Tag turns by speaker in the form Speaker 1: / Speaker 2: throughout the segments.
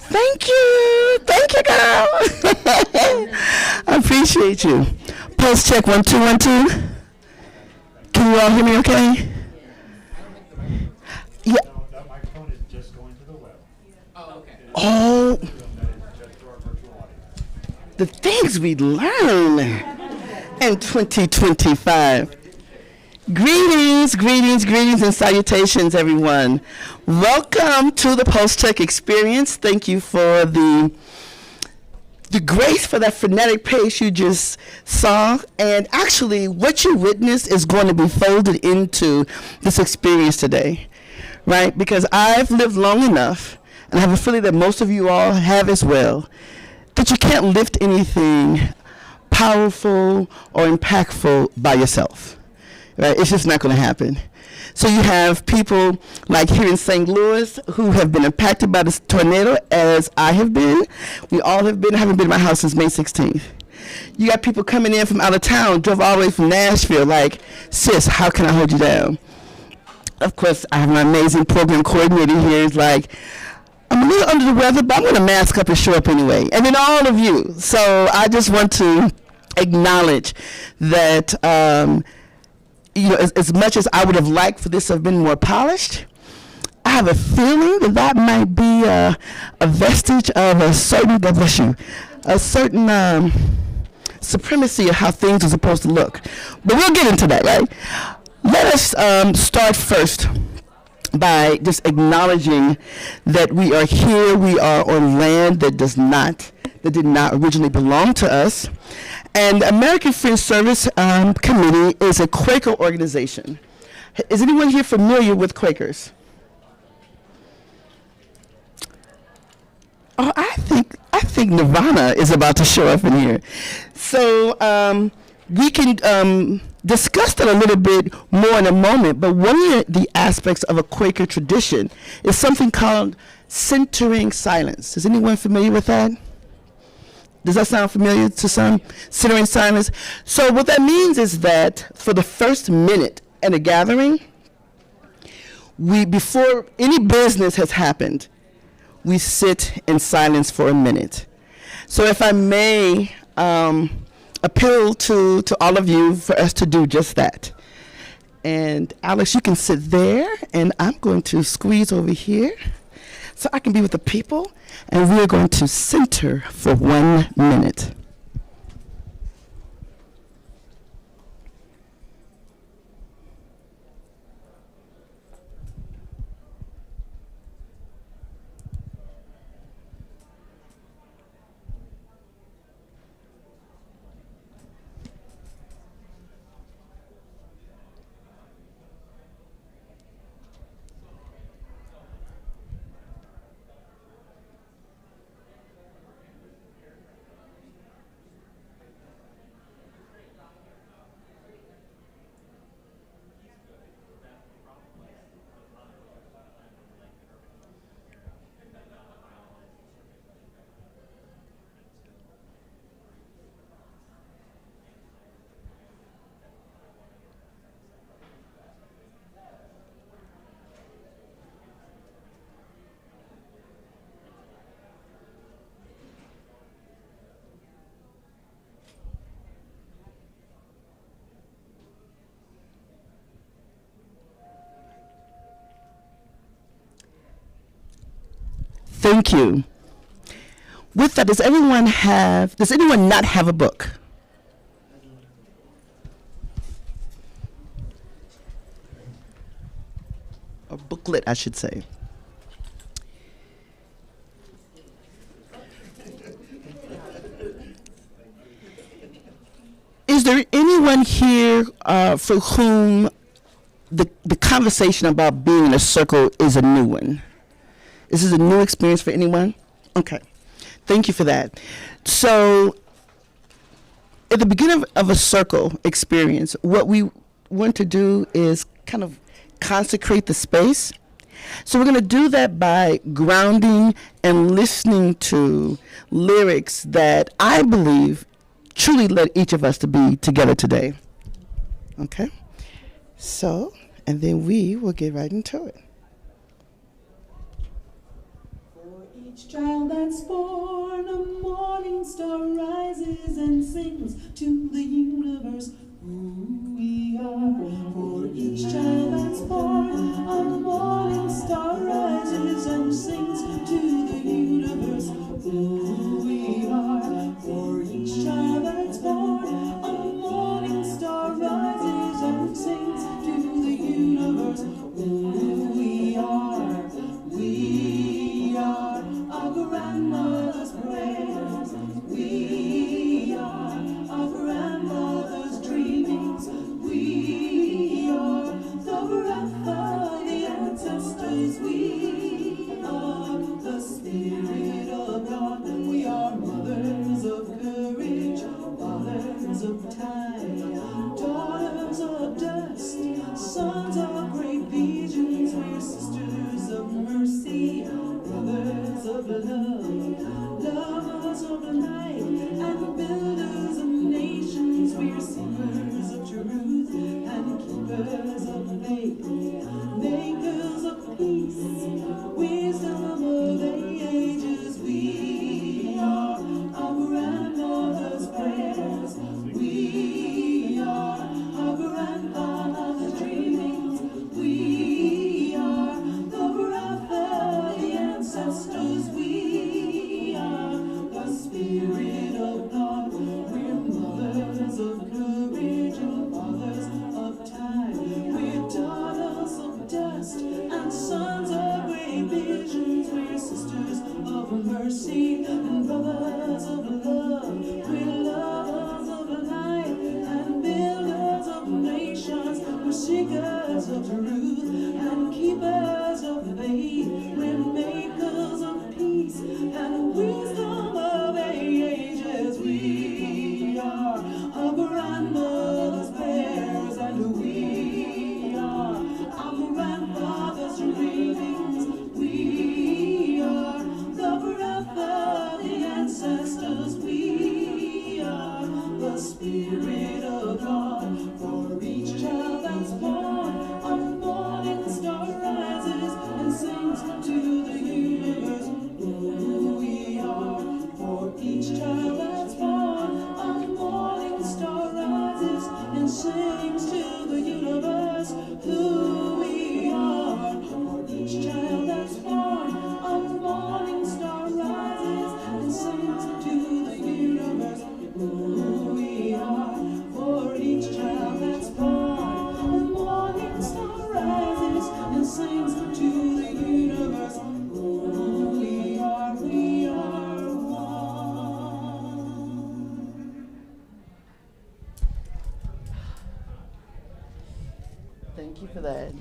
Speaker 1: Thank you. Thank you, girl. I appreciate you. Pulse check 1 2 1 2. Can you all hear me okay? Yeah.
Speaker 2: No, that microphone is just going to the web.
Speaker 1: Oh,
Speaker 2: That is just to our virtual audience.
Speaker 1: the things we learn in 2025. Greetings, greetings, greetings, and salutations, everyone. Welcome to the Pulse Check Experience. Thank you for the grace for that frenetic pace you just saw. And actually, what you witnessed is going to be folded into this experience today, right? Because I've lived long enough, and I have a feeling that most of you all have as well, that you can't lift anything powerful or impactful by yourself. Right? It's just not going to happen. So you have people like here in St. Louis who have been impacted by this tornado, as I have been. We all have been. I haven't been in my house since May 16th. You got people coming in from out of town, drove all the way from Nashville, like, sis, how can I hold you down? Of course, I have my amazing program coordinator here. Is like, I'm a little under the weather, but I'm going to mask up and show up anyway. And then all of you. So I just want to acknowledge that as much as I would have liked for this to have been more polished, I have a feeling that that might be a vestige of a certain, God bless you, a certain supremacy of how things are supposed to look. But we'll get into that, right? Let us start first by just acknowledging that we are here. We are on land that did not originally belong to us. And American Friends Service Committee is a Quaker organization. Is anyone here familiar with Quakers? Oh, I think Nirvana is about to show up in here. So we can discuss that a little bit more in a moment, but one of the aspects of a Quaker tradition is something called centering silence. Is anyone familiar with that? Does that sound familiar to some? Centering silence. So what that means is that for the first minute in a gathering, before any business has happened, we sit in silence for a minute. So if I may appeal to all of you for us to do just that. And Alex, you can sit there, and I'm going to squeeze over here so I can be with the people, and we're going to center for 1 minute. Thank you. With that, does anyone not have a book? A booklet, I should say. Is there anyone here for whom the conversation about being in a circle is a new one? This is a new experience for anyone? Okay. Thank you for that. So at the beginning of a circle experience, what we want to do is kind of consecrate the space. So we're going to do that by grounding and listening to lyrics that I believe truly led each of us to be together today. Okay? So, and then we will get right into it.
Speaker 3: child that's born, a morning star rises and sings to the universe who we are. For each child that's born, a morning star rises and sings to the universe who we are. For each child that's born, a morning star rises and sings to the universe who we are. We are our grandmother's prayers. We are our grandmother's dreamings. We are the breath of the ancestors. We are the spirit of God. We are mothers of courage, fathers of time, daughters of dust, sons of great visions. We're sisters of mercy, brothers of love, lovers of the night, and builders of nations. We're seekers of truth and keepers of faith, makers of peace, wisdom of the ages. We are our grandmother's prayers. We are our grandfather's dreamings. We are the breath of the ancestors. We are the spirit of God. We're mothers of courage and fathers of time. We're daughters of dust and sons of great visions. We're sisters of mercy and brothers of love. We're lovers of life and builders of nations. We're seekers of truth and keepers of faith. We're makers of peace and wisdom of ages. We are our grandmother's prayers, and we are our grandfather's dreamings. We are the breath of the ancestors. We are the spirit of God. For each child that's born, a morning star rises and sings to the universe who we are. For each child that's born, a morning star rises and sings to the universe who we are. For each child that's born, a morning star rises and sings to the universe who we are. For each child that's born, a morning star rises and sings to the universe who we are. We are one.
Speaker 1: Thank you for that.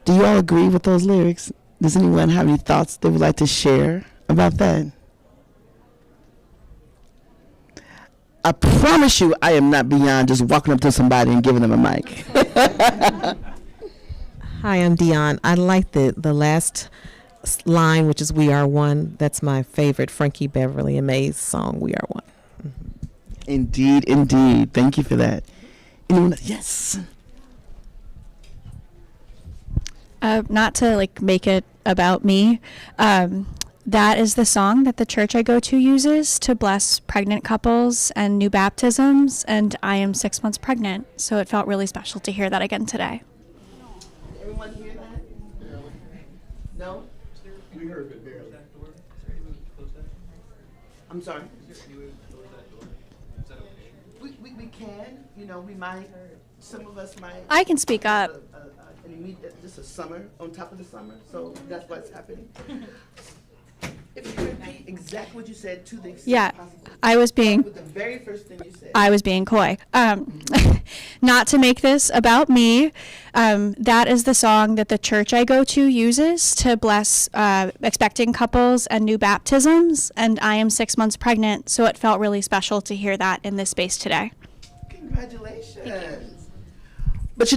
Speaker 1: Do you all agree with those lyrics? Does anyone have any thoughts they would like to share about that? I promise you, I am not beyond just walking up to somebody and giving them a mic.
Speaker 4: Hi, I'm Dion. I like the last line, which is "We Are One." That's my favorite Frankie Beverly and Mays song. "We Are One."
Speaker 1: Indeed, indeed. Thank you for that. Anyone? Yes.
Speaker 5: Not to make it about me. That is the song that the church I go to uses to bless pregnant couples and new baptisms, and I am 6 months pregnant, so it felt really special to hear that again today.
Speaker 1: Everyone hear that? No?
Speaker 2: We heard it barely.
Speaker 1: I'm sorry? We can, we might, some of us might.
Speaker 5: I can speak up.
Speaker 1: Just a summer on top of the summer, so that's what's happening. If you repeat exactly what you said to the extent possible.
Speaker 5: I was being
Speaker 1: With the very first thing you said.
Speaker 5: I was being coy. Not to make this about me, that is the song that the church I go to uses to bless expecting couples and new baptisms, and I am 6 months pregnant, so it felt really special to hear that in this space today.
Speaker 1: Congratulations. But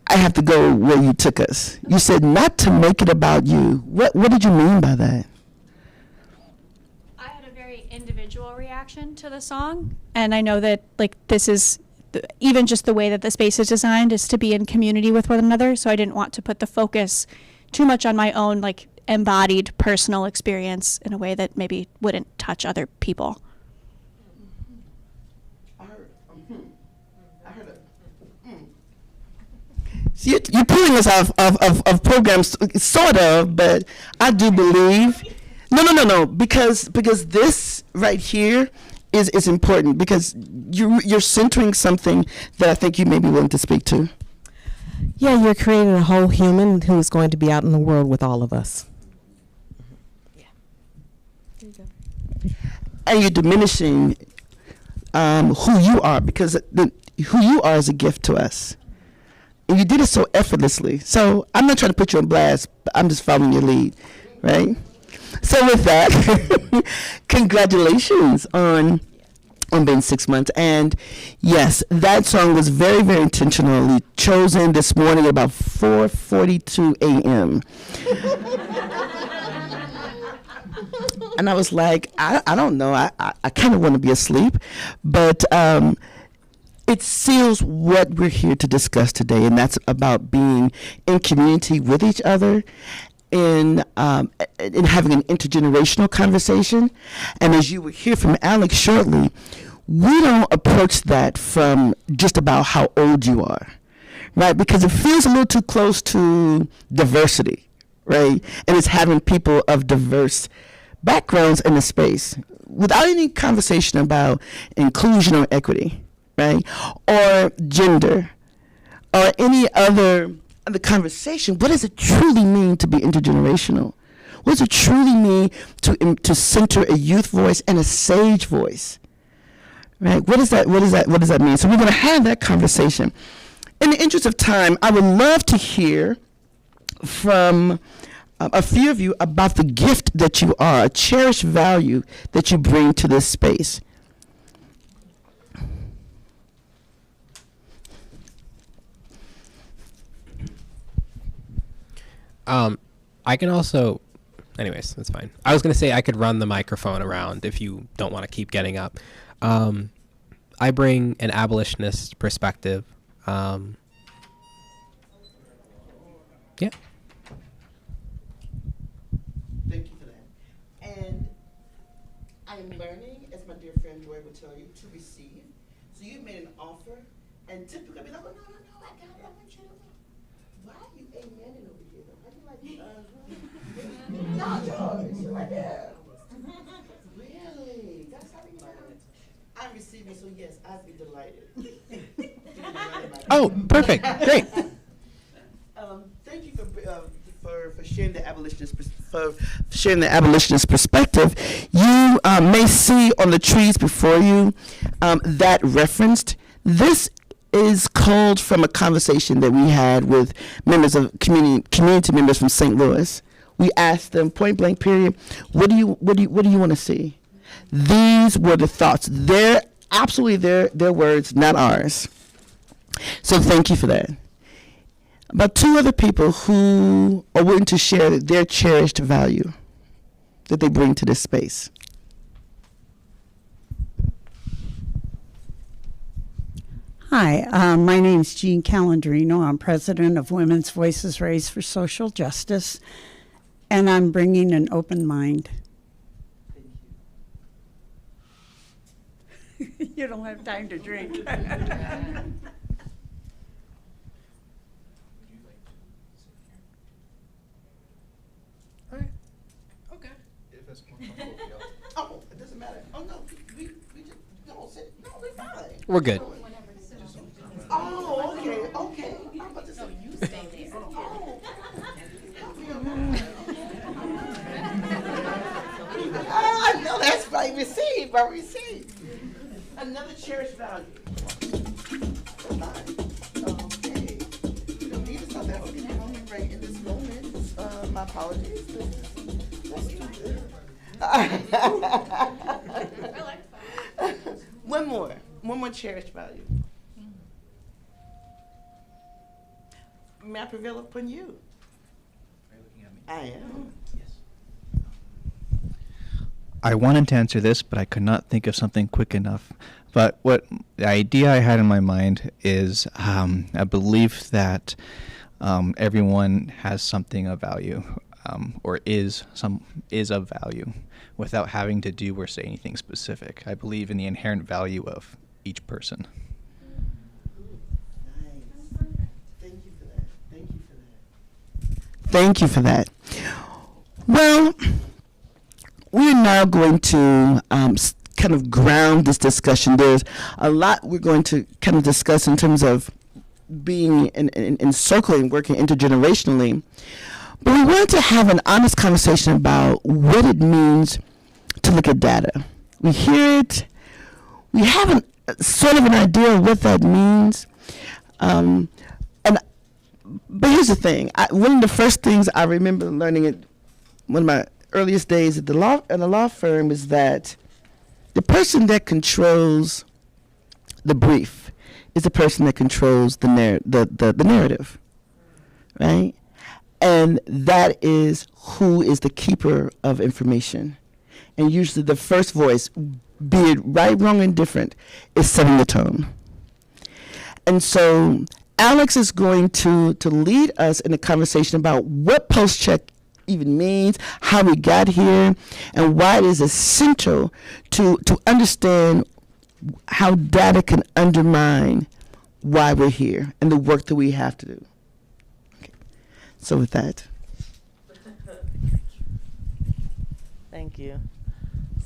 Speaker 1: I have to go where you took us. You said not to make it about you. What did you mean by that?
Speaker 5: I had a very individual reaction to the song, and I know that this is even just the way that the space is designed is to be in community with one another, so I didn't want to put the focus too much on my own embodied personal experience in a way that maybe wouldn't touch other people.
Speaker 1: I heard it. See, you're pulling us off of programs, sort of, but I do believe. No. Because this right here is important because you're centering something that I think you may be willing to speak to.
Speaker 4: Yeah, you're creating a whole human who is going to be out in the world with all of us. Yeah. There you go.
Speaker 1: And you're diminishing who you are because who you are is a gift to us. And you did it so effortlessly. So I'm not trying to put you on blast, but I'm just following your lead, right? So with that, congratulations on being 6 months. And yes, that song was very, very intentionally chosen this morning at about 4:42 a.m. And I was like, I don't know. I kind of want to be asleep, but it seals what we're here to discuss today, and that's about being in community with each other, in having an intergenerational conversation. And as you will hear from Alex shortly, we don't approach that from just about how old you are, right? Because it feels a little too close to diversity, right? And it's having people of diverse backgrounds in the space without any conversation about inclusion or equity, right? Or gender or any other conversation. What does it truly mean to be intergenerational? What does it truly mean to center a youth voice and a sage voice? Right? What does that mean? So we're going to have that conversation. In the interest of time, I would love to hear from a few of you about the gift that you are, a cherished value that you bring to this space.
Speaker 6: I can also, anyways, that's fine. I was going to say I could run the microphone around if you don't want to keep getting up. I bring an abolitionist perspective. Yeah.
Speaker 1: Thank you for that. And I am learning, as my dear friend Joy would tell you, to receive. So you made an offer, and typically I'd be like, oh, no, I got it, I want you to. Why are you amening over here, though? How do you like no, George, you're right there. Really? That's how you learn. I'm receiving, so yes, I'd be delighted.
Speaker 6: Oh, perfect. Great.
Speaker 1: Thank you for sharing the abolitionist perspective. You may see on the trees before you that referenced. This is culled from a conversation that we had with members of community members from St. Louis. We asked them point blank period, what do you want to see? These were the thoughts. They're absolutely their words, not ours. So thank you for that. About two other people who are willing to share their cherished value that they bring to this space.
Speaker 7: Hi, my name is Jean Calandrino. I'm president of Women's Voices Raised for Social Justice, and I'm bringing an open mind. You don't have time to drink.
Speaker 1: Oh, it doesn't matter. Oh no, we just don't sit. No, we're fine.
Speaker 6: We're good.
Speaker 1: Oh, okay. I'm about to say you stay there. I know that's right. Receive. Another cherished value. Okay. These are South African women right in this moment. My apologies. Let's do this. One more cherished value. May I prevail upon you?
Speaker 2: Are you looking at me?
Speaker 1: I am.
Speaker 2: Yes. I wanted to answer this, but I could not think of something quick enough. But what the idea I had in my mind is a belief that everyone has something of value. or is of value without having to do or say anything specific. I believe in the inherent value of each person.
Speaker 1: Thank you for that. Well, we're now going to kind of ground this discussion. There's a lot we're going to kind of discuss in terms of being in circling, working intergenerationally. But we wanted to have an honest conversation about what it means to look at data. We hear it, we have sort of an idea of what that means. But here's the thing. One of the first things I remember learning at one of my earliest days at the law firm is that the person that controls the brief is the person that controls the narrative, right? And that is who is the keeper of information. And usually the first voice, be it right, wrong, and different, is setting the tone. And so Alex is going to lead us in a conversation about what Pulse Check even means, how we got here, and why it is essential to understand how data can undermine why we're here and the work that we have to do. Okay. So with that.
Speaker 8: Thank you.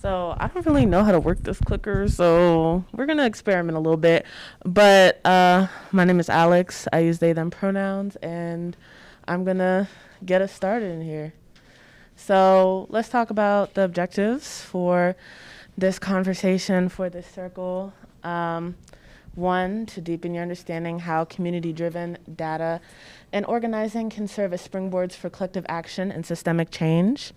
Speaker 8: So I don't really know how to work this clicker, so we're going to experiment a little bit. But my name is Alex. I use they, them pronouns, and I'm going to get us started in here. So let's talk about the objectives for this conversation, for this circle. One, to deepen your understanding how community-driven data and organizing can serve as springboards for collective action and systemic change.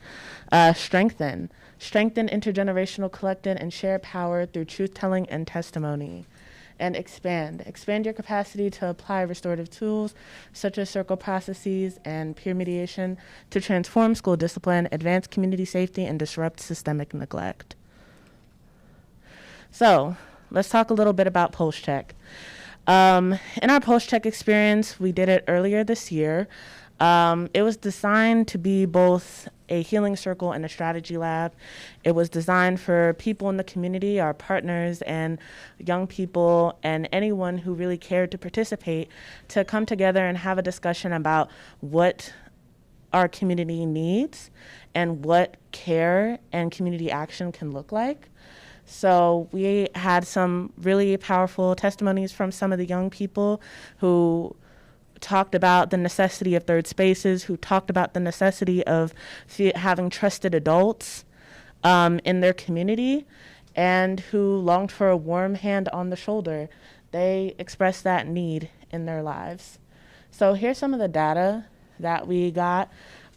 Speaker 8: Strengthen intergenerational collected and shared power through truth-telling and testimony. And expand your capacity to apply restorative tools such as circle processes and peer mediation to transform school discipline, advance community safety, and disrupt systemic neglect. So let's talk a little bit about Pulse Check. In our Pulse Check experience, we did it earlier this year. It was designed to be both a healing circle and a strategy lab. It was designed for people in the community, our partners and young people, and anyone who really cared to participate, to come together and have a discussion about what our community needs and what care and community action can look like. So we had some really powerful testimonies from some of the young people who talked about the necessity of third spaces, who talked about the necessity of having trusted adults in their community, and who longed for a warm hand on the shoulder. They expressed that need in their lives. So here's some of the data that we got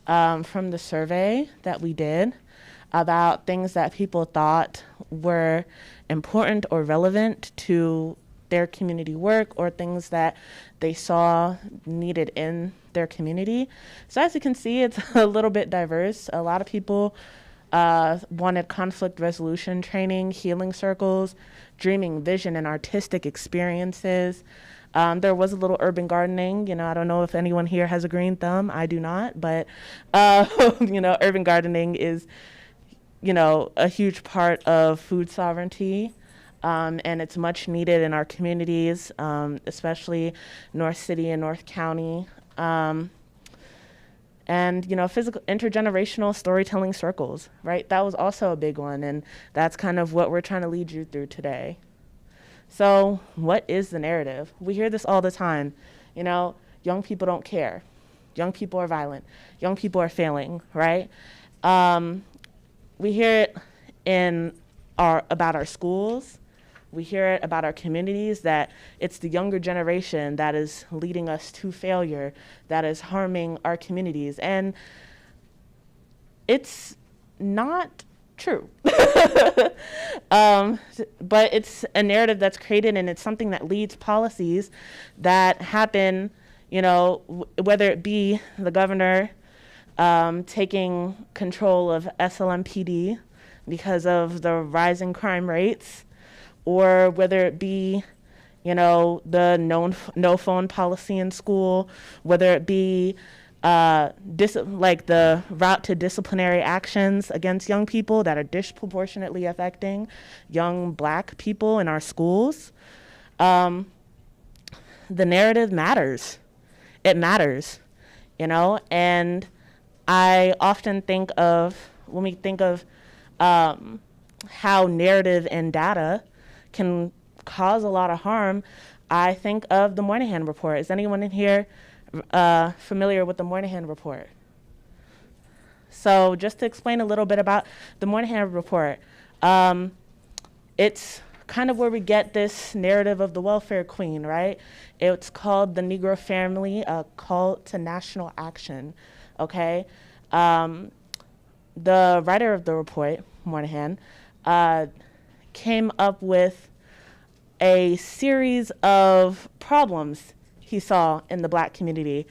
Speaker 8: from the survey that we did about things that people thought were important or relevant to their community work, or things that they saw needed in their community. So as you can see, it's a little bit diverse. A lot of people wanted conflict resolution training, healing circles, dreaming vision, and artistic experiences. There was a little urban gardening. I don't know if anyone here has a green thumb. I do not, but urban gardening is a huge part of food sovereignty. And it's much needed in our communities, especially North City and North County. And, physical intergenerational storytelling circles, right? That was also a big one, and that's kind of what we're trying to lead you through today. So what is the narrative? We hear this all the time. Young people don't care. Young people are violent. Young people are failing, right? We hear it about our schools. We hear it about our communities, that it's the younger generation that is leading us to failure, that is harming our communities. And it's not true. But it's a narrative that's created, and it's something that leads policies that happen, whether it be the governor taking control of SLMPD because of the rising crime rates, or whether it be, the no phone policy in school, whether it be like the route to disciplinary actions against young people that are disproportionately affecting young Black people in our schools. The narrative matters. It matters, you know, and I often think of, when we think of how narrative and data can cause a lot of harm, I think of the Moynihan Report. Is anyone in here familiar with the Moynihan Report? So just to explain a little bit about the Moynihan Report, it's kind of where we get this narrative of the welfare queen, right? It's called The Negro Family, a Call to National Action, okay? The writer of the report, Moynihan, came up with a series of problems he saw in the Black community,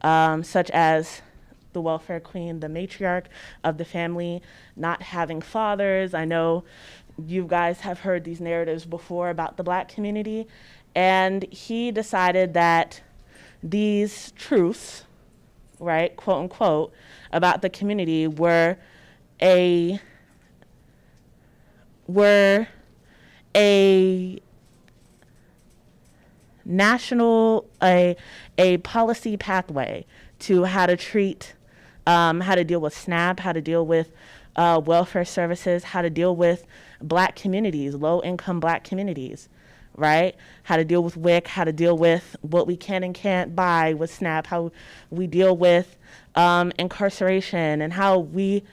Speaker 8: such as the welfare queen, the matriarch of the family, not having fathers. I know you guys have heard these narratives before about the Black community, and he decided that these truths, right, quote unquote, about the community were a national, a policy pathway to how to treat, how to deal with SNAP, how to deal with welfare services, how to deal with Black communities, low-income Black communities, right? How to deal with WIC, how to deal with what we can and can't buy with SNAP, how we deal with incarceration, and how we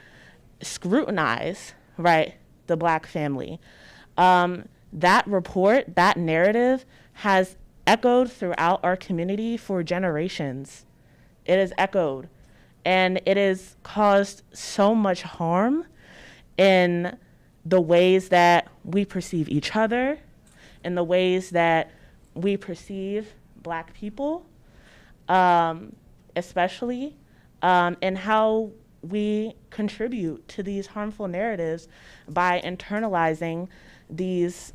Speaker 8: scrutinize, right, the Black family. That report, that narrative has echoed throughout our community for generations. It has echoed, and it has caused so much harm in the ways that we perceive each other, in the ways that we perceive Black people, especially, and how we contribute to these harmful narratives by internalizing these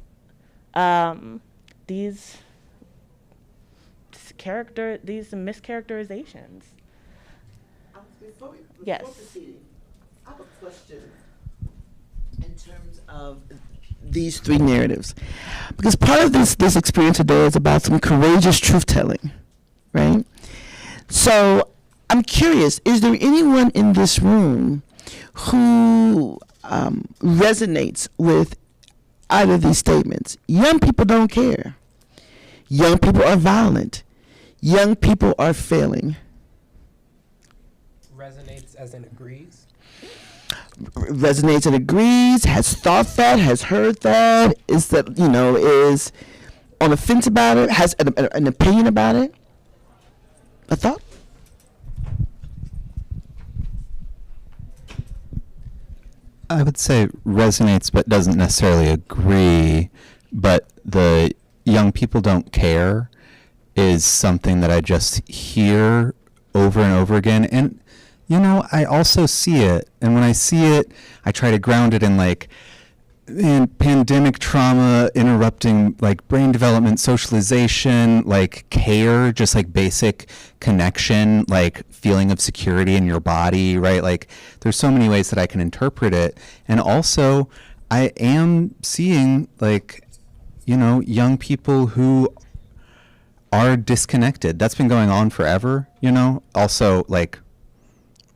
Speaker 8: mischaracterizations.
Speaker 1: Before
Speaker 8: Yes.
Speaker 1: proceeding, I have a question in terms of these three narratives, because part of this experience today is about some courageous truth telling, right? So I'm curious, is there anyone in this room who resonates with either of these statements? Young people don't care. Young people are violent. Young people are failing.
Speaker 6: Resonates as in agrees.
Speaker 1: Resonates and agrees, has thought that, has heard that, is that, you know, is on the fence about it, has an opinion about it. A thought?
Speaker 2: I would say resonates but doesn't necessarily agree, but the young people don't care is something that I just hear over and over again. And, you know, I also see it. And when I see it, I try to ground it in like pandemic trauma interrupting like brain development, socialization, like care, just like basic connection, like feeling of security in your body, right? Like there's so many ways that I can interpret it. And also I am seeing like, you know, young people who are disconnected. That's been going on forever, you know? Also like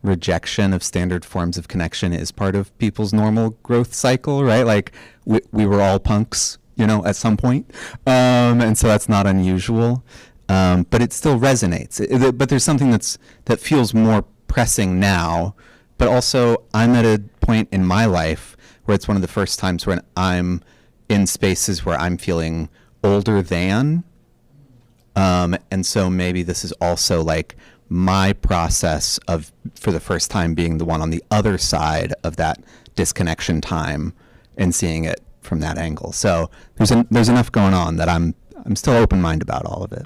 Speaker 2: rejection of standard forms of connection is part of people's normal growth cycle, right? Like we were all punks, you know, at some point. And so that's not unusual. But it still resonates. But there's something that feels more pressing now. But also I'm at a point in my life where it's one of the first times when I'm in spaces where I'm feeling older than. And so maybe this is also like my process of, for the first time, being the one on the other side of that disconnection time and seeing it from that angle. So there's enough going on that I'm still open-minded about all of it.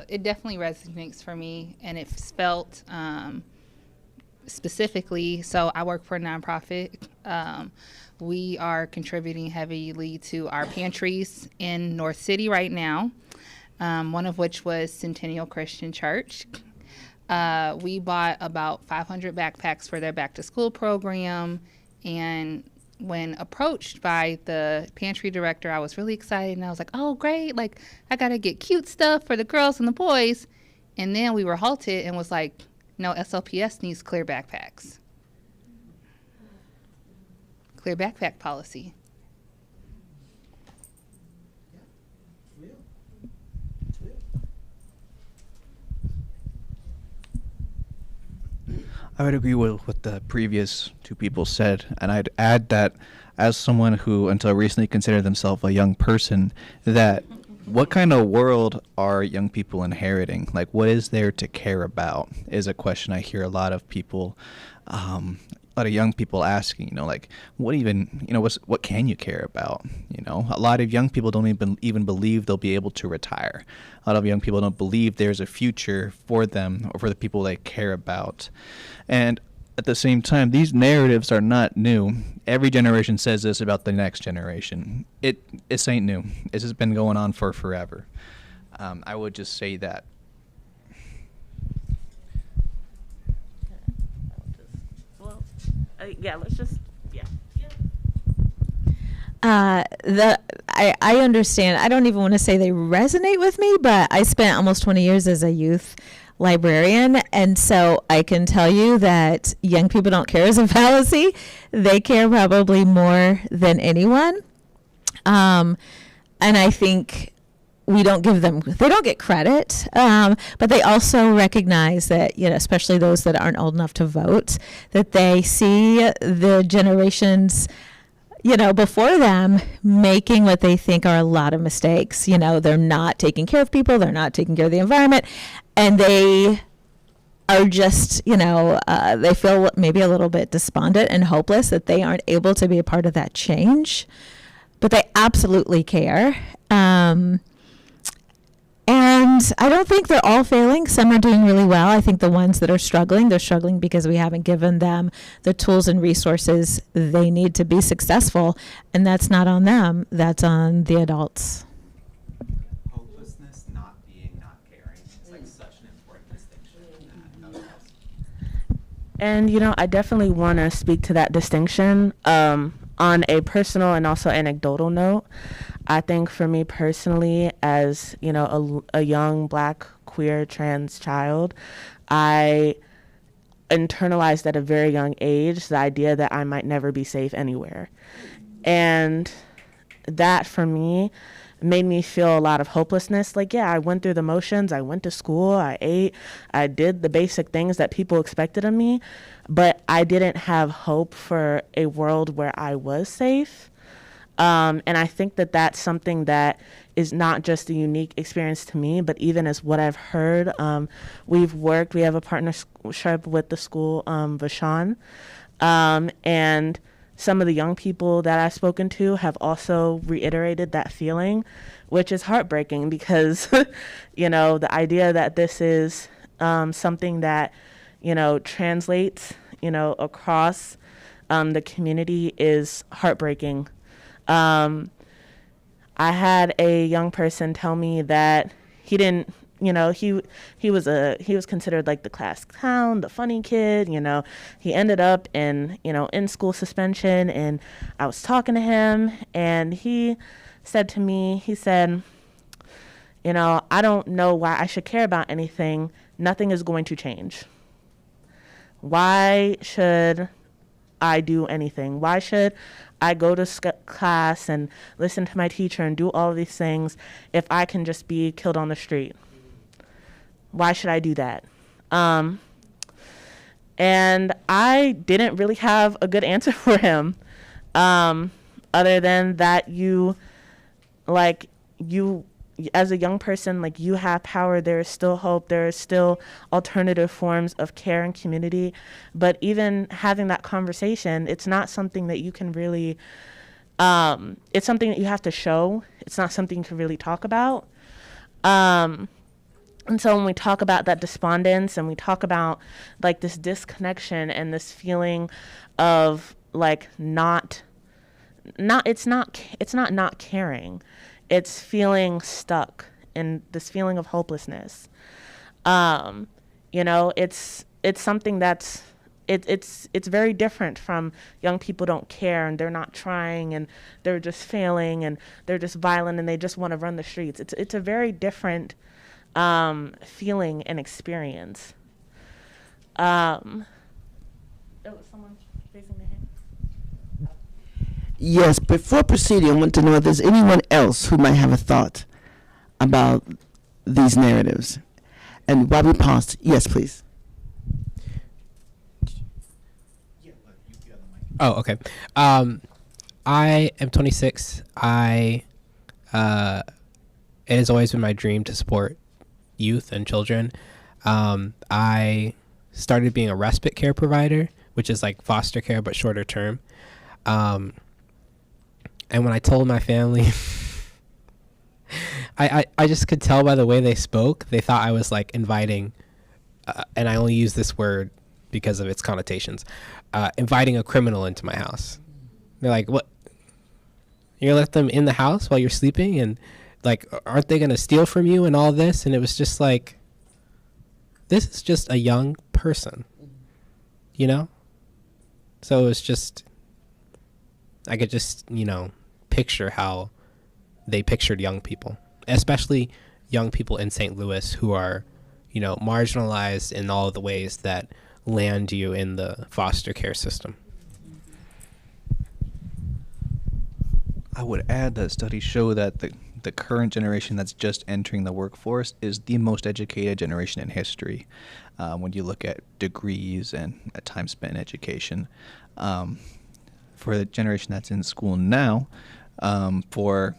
Speaker 9: It definitely resonates for me, and it's felt specifically. So I work for a nonprofit. We are contributing heavily to our pantries in North City right now. one of which was Centennial Christian Church. We bought about 500 backpacks for their back to school program, and when approached by the pantry director, I was really excited, and I was like, oh, great, like, I got to get cute stuff for the girls and the boys. And then we were halted and was like, no, SLPS needs clear backpacks. Clear backpack policy.
Speaker 10: I would agree with what the previous two people said, and I'd add that as someone who until recently considered themselves a young person, that what kind of world are young people inheriting? Like, what is there to care about is a question I hear a lot of people, a lot of young people asking, like, what even, what can you care about? A lot of young people don't even believe they'll be able to retire. A lot of young people don't believe there's a future for them or for the people they care about. And at the same time, these narratives are not new. Every generation says this about the next generation. This ain't new. This has been going on for forever. I would just say that.
Speaker 4: I understand. I don't even want to say they resonate with me, but I spent almost 20 years as a youth librarian, and so I can tell you that young people don't care is a fallacy. They care probably more than anyone. And I think they don't get credit, but they also recognize that, especially those that aren't old enough to vote, that they see the generations before them making what they think are a lot of mistakes. They're not taking care of people, they're not taking care of the environment, and they are just, they feel maybe a little bit despondent and hopeless that they aren't able to be a part of that change. But they absolutely care. And I don't think they're all failing. Some are doing really well. I think the ones that are struggling, they're struggling because we haven't given them the tools and resources they need to be successful. And that's not on them. That's on the adults.
Speaker 2: Hopelessness not being not caring is like such an important distinction.
Speaker 8: And, I definitely want to speak to that distinction on a personal and also anecdotal note. I think for me personally, as, a young Black, queer, trans child, I internalized at a very young age the idea that I might never be safe anywhere. And that for me made me feel a lot of hopelessness. Like, yeah, I went through the motions. I went to school. I ate. I did the basic things that people expected of me. But I didn't have hope for a world where I was safe. And I think that that's something that is not just a unique experience to me, but even as what I've heard. We have a partnership with the school, Vashon. And some of the young people that I've spoken to have also reiterated that feeling, which is heartbreaking because, the idea that this is something that, translates, across the community is heartbreaking. I had a young person tell me that he didn't, he was considered like the class clown, the funny kid, he ended up in school suspension, and I was talking to him, and he said to me, I don't know why I should care about anything. Nothing is going to change. Why should I do anything? Why should I go to class and listen to my teacher and do all of these things if I can just be killed on the street? Why should I do that? And I didn't really have a good answer for him, other than that you as a young person, like, you have power. There is still hope. There is still alternative forms of care and community. But even having that conversation, it's not something that you can really, it's something that you have to show. It's not something you can really talk about. And so when we talk about that despondence and we talk about like this disconnection and this feeling of like it's not caring. It's feeling stuck and this feeling of hopelessness. You know, it's something that's it's very different from young people don't care and they're not trying and they're just failing and they're just violent and they just want to run the streets. It's a very different feeling and experience. Someone raising their hand.
Speaker 1: Yes, before proceeding, I want to know if there's anyone else who might have a thought about these narratives. And while we pause, yes, please.
Speaker 6: Oh, okay. I am 26. It has always been my dream to support youth and children. I started being a respite care provider, which is like foster care but shorter term. And when I told my family, I just could tell by the way they spoke, they thought I was like inviting, and I only use this word because of its connotations, inviting a criminal into my house. They're like, what? You're gonna let them in the house while you're sleeping? And like, aren't they gonna steal from you and all this? And it was just like, this is just a young person, you know? So it was just, I could just, picture how they pictured young people, especially young people in St. Louis who are, marginalized in all of the ways that land you in the foster care system.
Speaker 10: I would add that studies show that the current generation that's just entering the workforce is the most educated generation in history. When you look at degrees and at time spent in education, for the generation that's in school now, however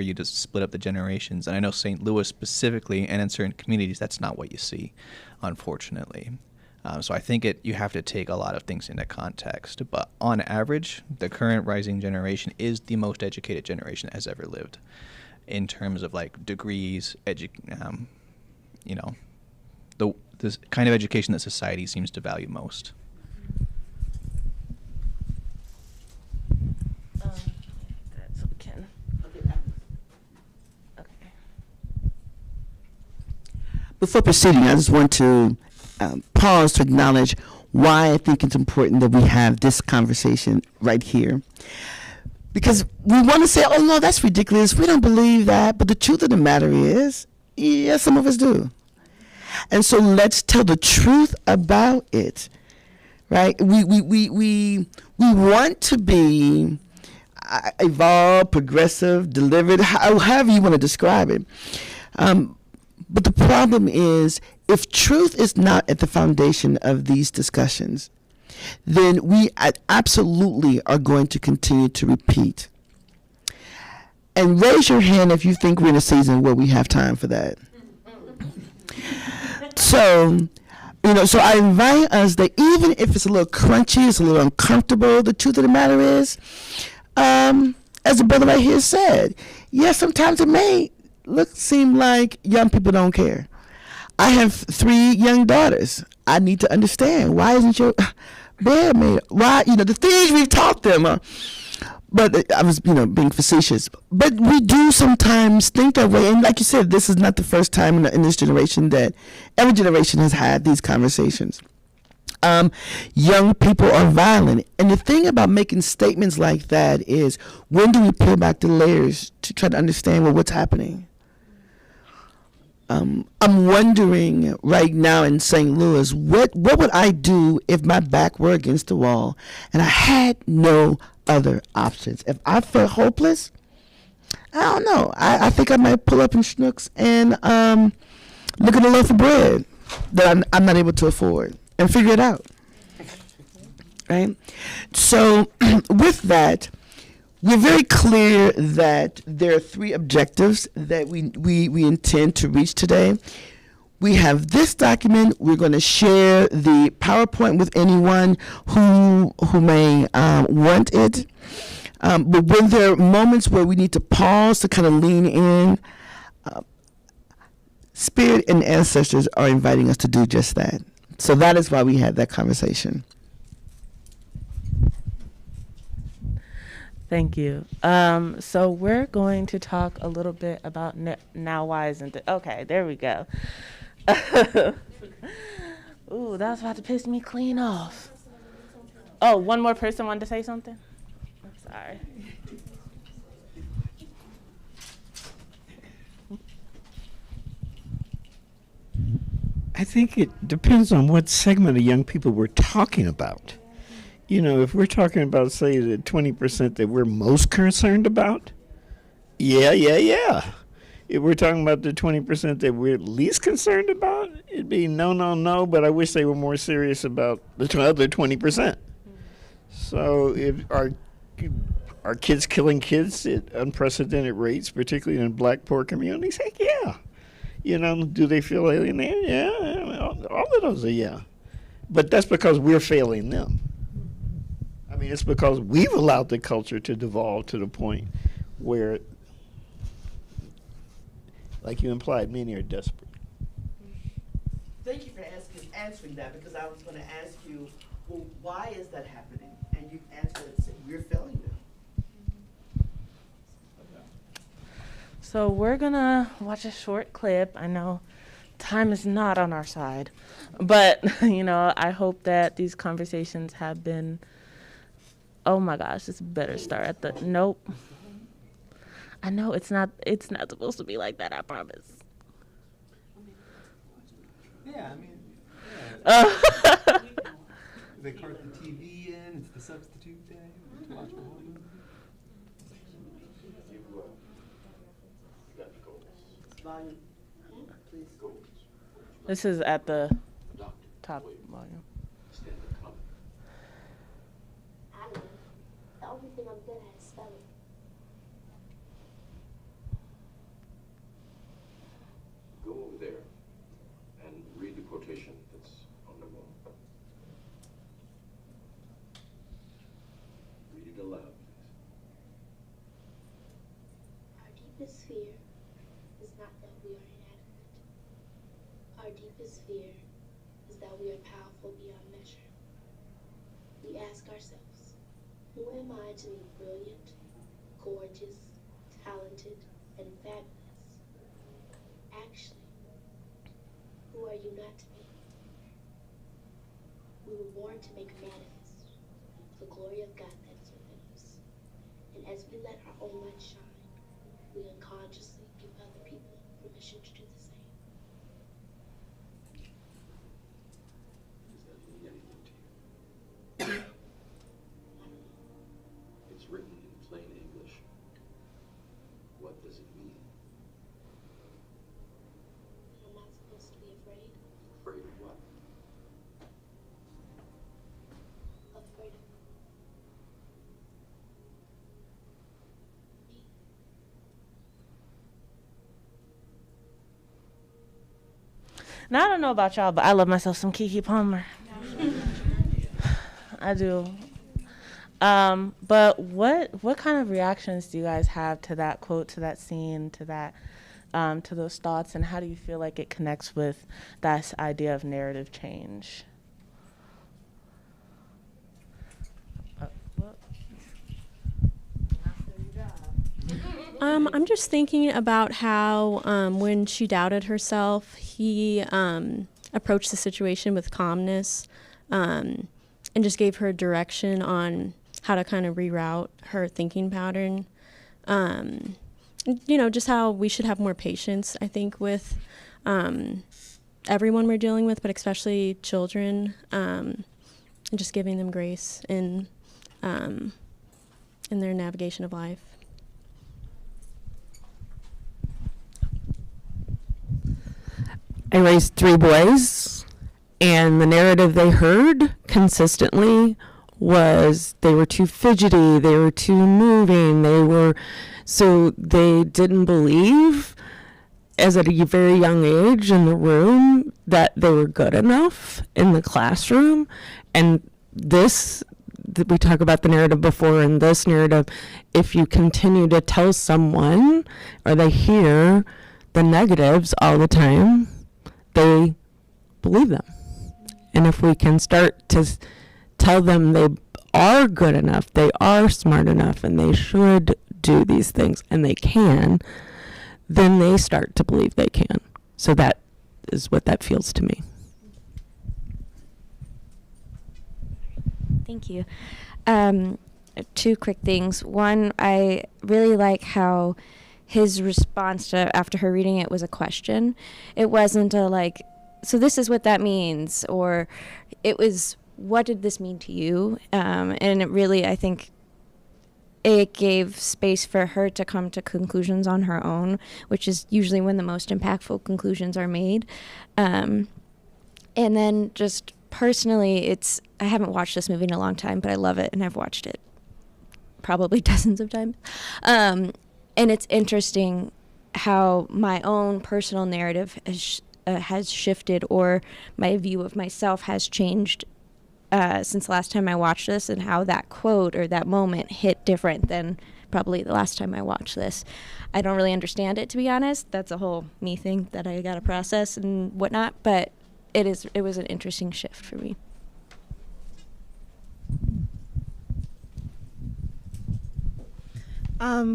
Speaker 10: you just split up the generations, and I know St. Louis specifically, and in certain communities, that's not what you see, unfortunately. So I think you have to take a lot of things into context. But on average, the current rising generation is the most educated generation that has ever lived, in terms of like degrees, this kind of education that society seems to value most.
Speaker 1: Before proceeding, I just want to pause to acknowledge why I think it's important that we have this conversation right here. Because we want to say, oh, no, that's ridiculous. We don't believe that. But the truth of the matter is, yes, some of us do. And so let's tell the truth about it, right? We want to be evolved, progressive, delivered, however you want to describe it. But the problem is, if truth is not at the foundation of these discussions, then we absolutely are going to continue to repeat. And raise your hand if you think we're in a season where we have time for that. So I invite us that even if it's a little crunchy, it's a little uncomfortable, the truth of the matter is, as the brother right here said, yes, sometimes it may seem like young people don't care. I have 3 young daughters. I need to understand, why isn't your bed made? Why, the things we've taught them. But I was, being facetious. But we do sometimes think that way. And like you said, this is not the first time in this generation that every generation has had these conversations. Young people are violent. And the thing about making statements like that is, when do we peel back the layers to try to understand what's happening? I'm wondering right now in St. Louis, what would I do if my back were against the wall and I had no other options? If I felt hopeless, I don't know. I think I might pull up in Schnucks and look at a loaf of bread that I'm not able to afford and figure it out. Right? So with that, we're very clear that there are 3 objectives that we intend to reach today. We have this document. We're going to share the PowerPoint with anyone who may want it. But when there are moments where we need to pause to kind of lean in, Spirit and ancestors are inviting us to do just that. So that is why we had that conversation.
Speaker 8: Thank you. So we're going to talk a little bit about now, why isn't it? Okay, there we go. Ooh, that was about to piss me clean off. Oh, one more person wanted to say something? I'm sorry.
Speaker 11: I think it depends on what segment of young people we're talking about. You know, if we're talking about, say, the 20% that we're most concerned about, yeah. If we're talking about the 20% that we're least concerned about, it'd be no, but I wish they were more serious about the other 20%. So if are kids killing kids at unprecedented rates, particularly in black poor communities? Heck yeah. You know, do they feel alienated? Yeah, all of those are yeah. But that's because we're failing them. I mean, it's because we've allowed the culture to devolve to the point where, like you implied, many are desperate.
Speaker 1: Thank you for answering that, because I was going to ask you, well, why is that happening? And you answered it, said we're failing them.
Speaker 8: So we're gonna watch a short clip. I know time is not on our side, but you know, I hope that these conversations have been, oh my gosh, this better start at the, nope. I know it's not supposed to be like that, I promise.
Speaker 12: Yeah, I mean, they cart the TV in, it's the substitute day to watch the whole movie.
Speaker 8: This is at the top volume.
Speaker 13: I know. The only thing I'm good at is spelling.
Speaker 14: Go over there and read the quotation that's on the wall. Read it aloud, please.
Speaker 13: Our deepest fear is not that we are inadequate. Our deepest fear is that we are powerful beyond measure. We ask ourselves, who am I to be brilliant, gorgeous, talented, and fabulous? Actually, who are you not to be? We were born to make a manifest, the glory of God that is within us. And as we let our own light shine, we unconsciously give other people permission to do the same.
Speaker 14: Does that mean anything to you? It's written in plain English. What does it mean?
Speaker 13: I'm not supposed to be afraid.
Speaker 14: Afraid of what?
Speaker 13: Afraid of me.
Speaker 8: Now I don't know about y'all, but I love myself some Keke Palmer. I do. But what kind of reactions do you guys have to that quote, to that scene, to that, to those thoughts, and how do you feel like it connects with that idea of narrative change?
Speaker 15: I'm just thinking about how when she doubted herself, he approached the situation with calmness and just gave her direction on how to kind of reroute her thinking pattern. You know, just how we should have more patience, I think, with everyone we're dealing with, but especially children, and just giving them grace in their navigation of life.
Speaker 16: I raised 3 boys, and the narrative they heard consistently was they were too fidgety, they were too moving, so they didn't believe, as at a very young age in the room, that they were good enough in the classroom. And we talk about the narrative before, in this narrative, if you continue to tell someone, or they hear the negatives all the time, they believe them. And if we can start to tell them they are good enough, they are smart enough, and they should do these things, and they can, then they start to believe they can. So that is what that feels to me.
Speaker 17: Thank you. Two quick things. One, I really like how his response to, after her reading it, was a question. It wasn't a like, so this is what that means, or it was, what did this mean to you? And it really, I think, it gave space for her to come to conclusions on her own, which is usually when the most impactful conclusions are made. And then just personally, I haven't watched this movie in a long time, but I love it, and I've watched it probably dozens of times. And it's interesting how my own personal narrative has shifted, or my view of myself has changed since the last time I watched this, and how that quote or that moment hit different than probably the last time I watched this. I don't really understand it, to be honest. That's a whole me thing that I got to process and whatnot, but it was an interesting shift for me.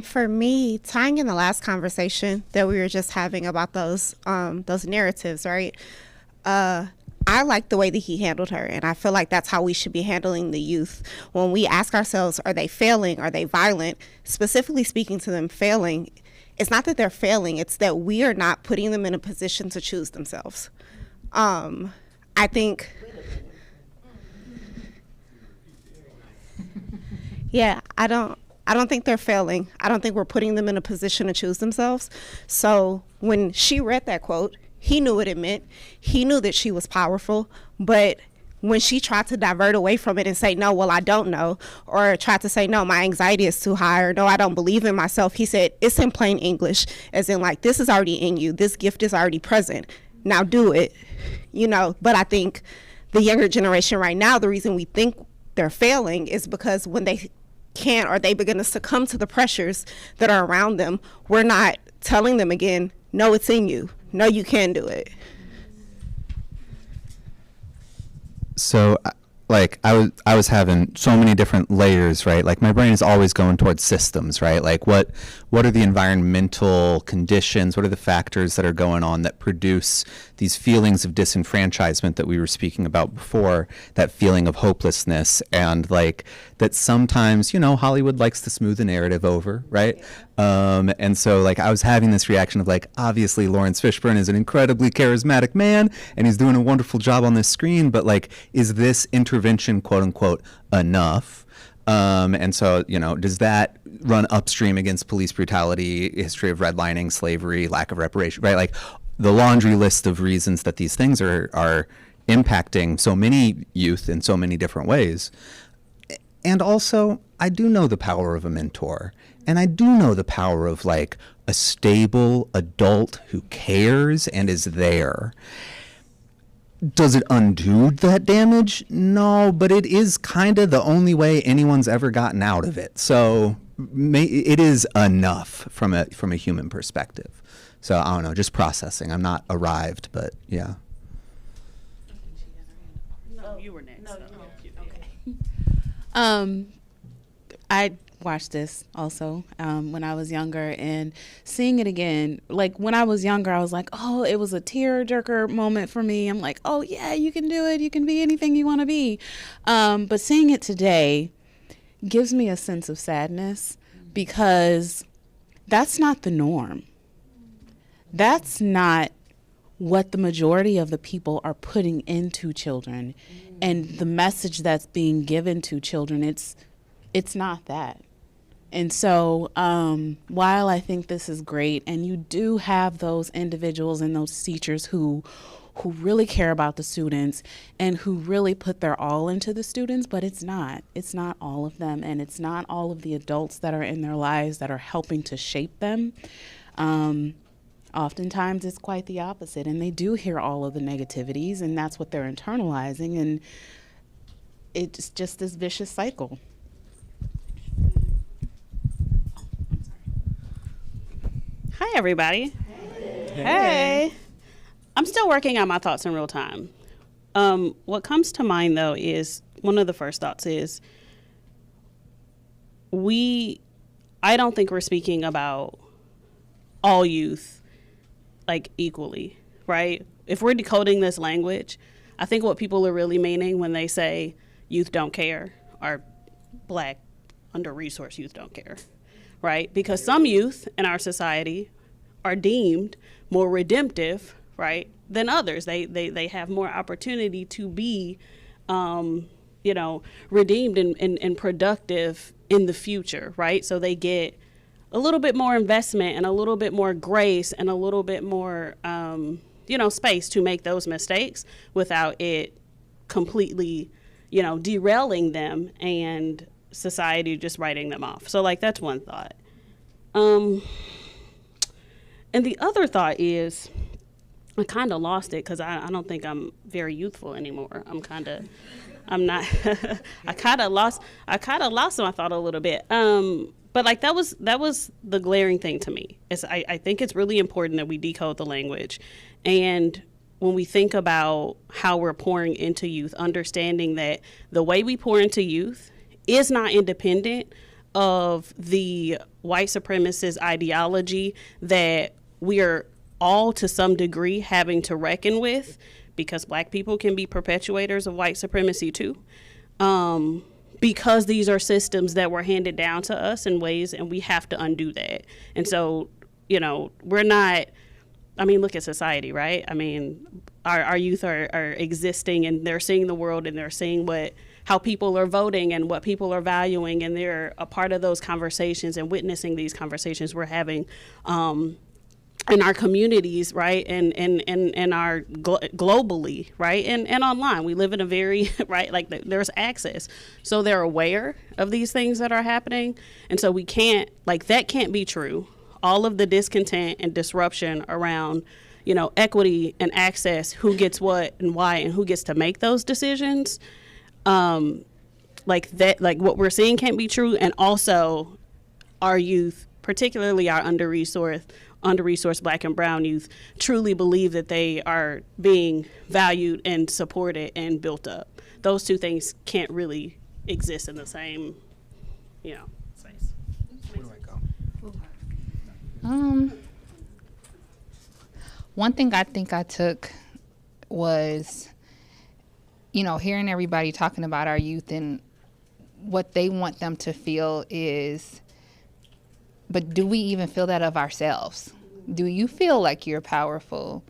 Speaker 18: For me, tying in the last conversation that we were just having about those narratives, right? I like the way that he handled her, and I feel like that's how we should be handling the youth. When we ask ourselves, are they failing? Are they violent? Specifically speaking to them failing, it's not that they're failing, it's that we are not putting them in a position to choose themselves. I think, yeah, I don't think they're failing. I don't think we're putting them in a position to choose themselves. So when she read that quote, he knew what it meant. He knew that she was powerful, but when she tried to divert away from it and say, no, well, I don't know, or tried to say, no, my anxiety is too high, or no, I don't believe in myself, he said, it's in plain English, as in like, this is already in you. This gift is already present. Now do it, but I think the younger generation right now, the reason we think they're failing is because when they can't, or they begin to succumb to the pressures that are around them, we're not telling them again, no, it's in you. No, you can do it.
Speaker 2: So like I was having so many different layers, right? Like my brain is always going towards systems, right? Like what are the environmental conditions? What are the factors that are going on that produce these feelings of disenfranchisement that we were speaking about before, that feeling of hopelessness, and like that sometimes, Hollywood likes to smooth the narrative over, right? And so like I was having this reaction of like, obviously Lawrence Fishburne is an incredibly charismatic man and he's doing a wonderful job on this screen, but like, is this intervention, quote unquote, enough? And so, does that run upstream against police brutality, history of redlining, slavery, lack of reparation, right? Like the laundry list of reasons that these things are impacting so many youth in so many different ways. And also, I do know the power of a mentor. And I do know the power of like a stable adult who cares and is there. Does it undo that damage? No, but it is kind of the only way anyone's ever gotten out of it. So it is enough from a human perspective. So I don't know, just processing. I'm not arrived, but yeah.
Speaker 19: No, you were next. Okay. I watched this also when I was younger, and seeing it again, like when I was younger, I was like, oh, it was a tearjerker moment for me. I'm like, oh yeah, you can do it. You can be anything you want to be. But seeing it today gives me a sense of sadness, because that's not the norm. That's not what the majority of the people are putting into children, and the message that's being given to children, it's not that. And so while I think this is great, and you do have those individuals and those teachers who really care about the students and who really put their all into the students, but it's not all of them, and it's not all of the adults that are in their lives that are helping to shape them. Oftentimes it's quite the opposite, and they do hear all of the negativities, and that's what they're internalizing, and it's just this vicious cycle.
Speaker 20: Hi, everybody. Hey. I'm still working on my thoughts in real time. What comes to mind, though, is one of the first thoughts is I don't think we're speaking about all youth like equally, right? If we're decoding this language, I think what people are really meaning when they say youth don't care, or Black under-resourced youth don't care, right? Because some youth in our society are deemed more redemptive, right, than others. They have more opportunity to be, redeemed and productive in the future, right? So they get a little bit more investment and a little bit more grace and a little bit more, space to make those mistakes without it completely, derailing them and society just writing them off. So like, that's one thought. And the other thought is, I kind of lost it because I don't think I'm very youthful anymore. I kind of lost my thought a little bit. But like that was the glaring thing to me. I think it's really important that we decode the language. And when we think about how we're pouring into youth, understanding that the way we pour into youth is not independent of the white supremacist ideology that we are all to some degree having to reckon with, because Black people can be perpetuators of white supremacy too. Because these are systems that were handed down to us in ways, and we have to undo that. And so, we're not, look at society, right? Our youth are existing, and they're seeing the world, and they're seeing how people are voting and what people are valuing, and they're a part of those conversations and witnessing these conversations we're having in our communities, right, and our globally, right, and online. We live in a very, right, like there's access. So they're aware of these things that are happening, and so we can't, that can't be true. All of the discontent and disruption around, equity and access, who gets what and why, and who gets to make those decisions, what we're seeing can't be true. And also our youth, particularly our under-resourced Black and brown youth, truly believe that they are being valued and supported and built up. Those two things can't really exist in the same, space.
Speaker 6: Where do I go?
Speaker 9: One thing I think I took was, hearing everybody talking about our youth and what they want them to feel is, but do we even feel that of ourselves? Do you feel like you're powerful?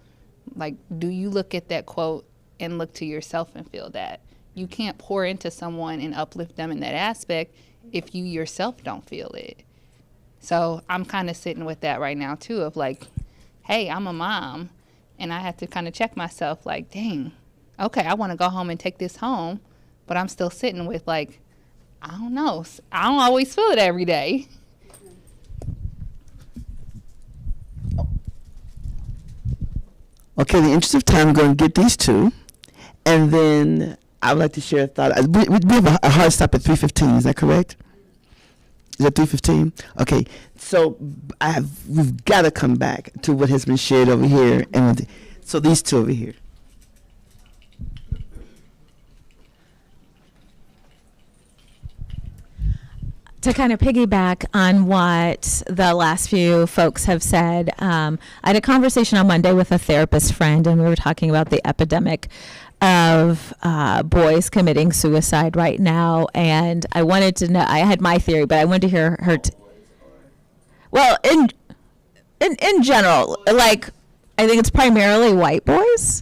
Speaker 9: Like, do you look at that quote and look to yourself and feel that? You can't pour into someone and uplift them in that aspect if you yourself don't feel it. So I'm kind of sitting with that right now too, of like, hey, I'm a mom, and I have to kind of check myself like, dang, okay, I want to go home and take this home, but I'm still sitting with like, I don't know, I don't always feel it every day.
Speaker 1: Okay, in the interest of time, I'm going to get these two, and then I would like to share a thought. We have a hard stop at 3:15. Is that correct? Is that 3:15? Okay, so we've got to come back to what has been shared over here, and so these two over here.
Speaker 4: To kind of piggyback on what the last few folks have said, I had a conversation on Monday with a therapist friend, and we were talking about the epidemic of boys committing suicide right now. And I wanted to know, I had my theory, but I wanted to hear her. Well, in general, like, I think it's primarily white boys.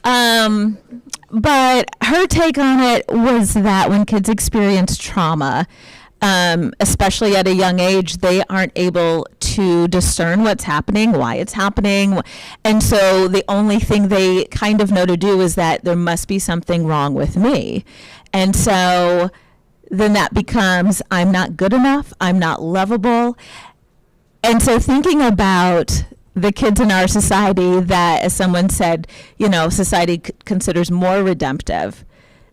Speaker 4: But her take on it was that when kids experience trauma, especially at a young age, they aren't able to discern what's happening, why it's happening. And so the only thing they kind of know to do is that there must be something wrong with me. And so then that becomes, I'm not good enough, I'm not lovable. And so thinking about the kids in our society that, as someone said, society considers more redemptive,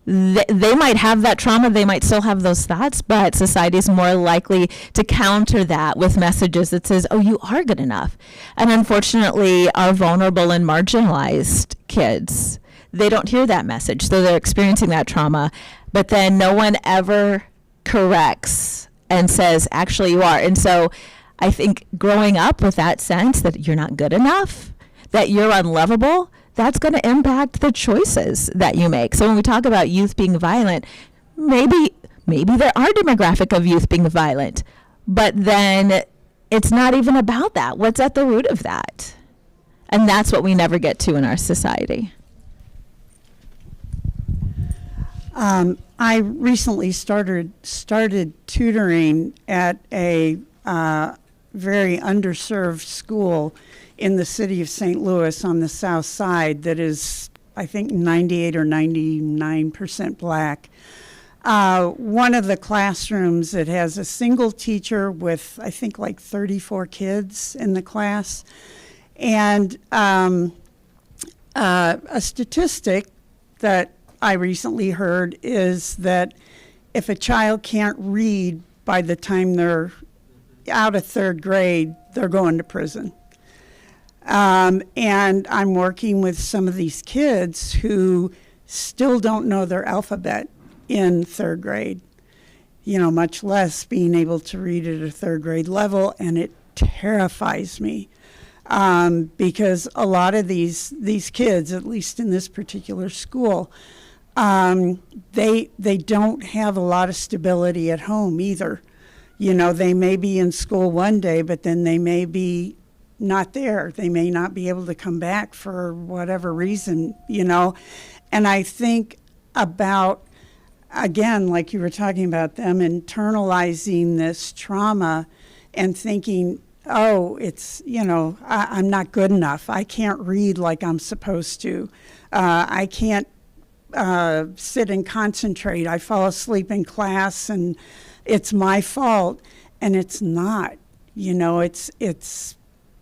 Speaker 4: they might have that trauma, they might still have those thoughts, but society is more likely to counter that with messages that says, oh, you are good enough. And unfortunately, our vulnerable and marginalized kids, they don't hear that message. So they're experiencing that trauma, but then no one ever corrects and says, actually you are. And so I think growing up with that sense that you're not good enough, that you're unlovable, that's going to impact the choices that you make. So when we talk about youth being violent, maybe there are demographic of youth being violent, but then it's not even about that. What's at the root of that? And that's what we never get to in our society.
Speaker 7: I recently started tutoring at a very underserved school in the city of St. Louis on the south side that is, I think, 98 or 99% black. One of the classrooms, it has a single teacher with, I think, like 34 kids in the class. And a statistic that I recently heard is that if a child can't read by the time they're out of third grade, they're going to prison. And I'm working with some of these kids who still don't know their alphabet in third grade, much less being able to read at a third grade level, and it terrifies me. Because a lot of these kids, at least in this particular school, they don't have a lot of stability at home either. They may be in school one day, but then they may be not there. They may not be able to come back for whatever reason, And I think about, again, like you were talking about, them internalizing this trauma and thinking, oh, it's, I'm not good enough. I can't read like I'm supposed to. I can't sit and concentrate. I fall asleep in class and it's my fault. And it's not. It's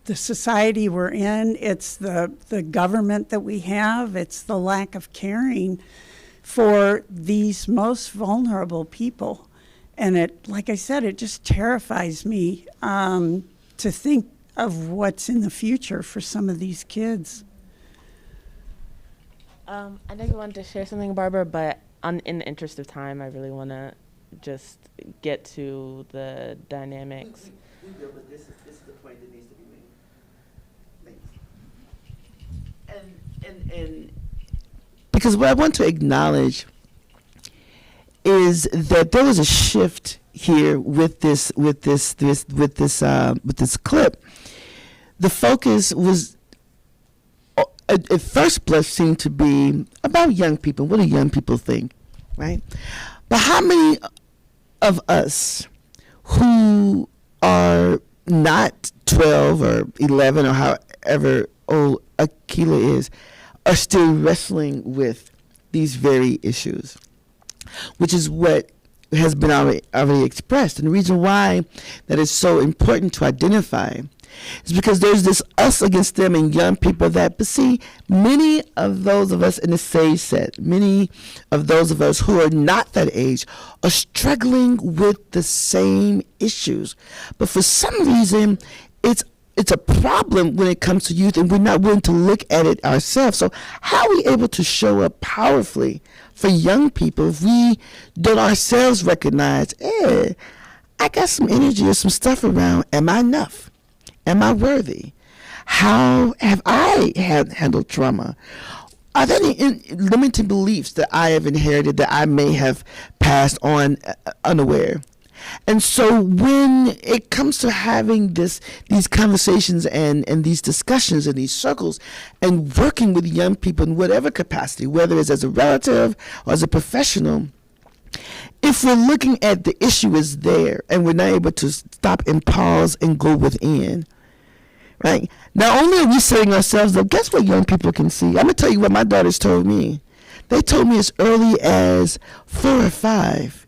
Speaker 7: the society we're in. It's the government that we have. It's the lack of caring for these most vulnerable people. And it, like I said, it just terrifies me to think of what's in the future for some of these kids.
Speaker 8: I know you wanted to share something, Barbara, but in the interest of time, I really want to just get to the dynamics.
Speaker 1: But this is the point that needs to be made. And because what I want to acknowledge is that there was a shift here with this clip. The focus was at first blush seemed to be about young people. What do young people think, right? But how many of us who are not 12 or 11 or however old Akila is are still wrestling with these very issues, which is what has been already expressed. And the reason why that is so important to identify is because there's this us against them and young people but see, many of those of us in the sage set, many of those of us who are not that age are struggling with the same issues. But for some reason, it's a problem when it comes to youth, and we're not willing to look at it ourselves. So how are we able to show up powerfully for young people if we don't ourselves recognize, I got some energy or some stuff around. Am I enough? Am I worthy? How have I handled trauma? Are there any limiting beliefs that I have inherited that I may have passed on unaware? And so when it comes to having these conversations and these discussions in these circles and working with young people in whatever capacity, whether it's as a relative or as a professional, if we're looking at the issue is there and we're not able to stop and pause and go within, right? Not only are we setting ourselves up, guess what young people can see? I'm going to tell you what my daughters told me. They told me as early as 4 or 5,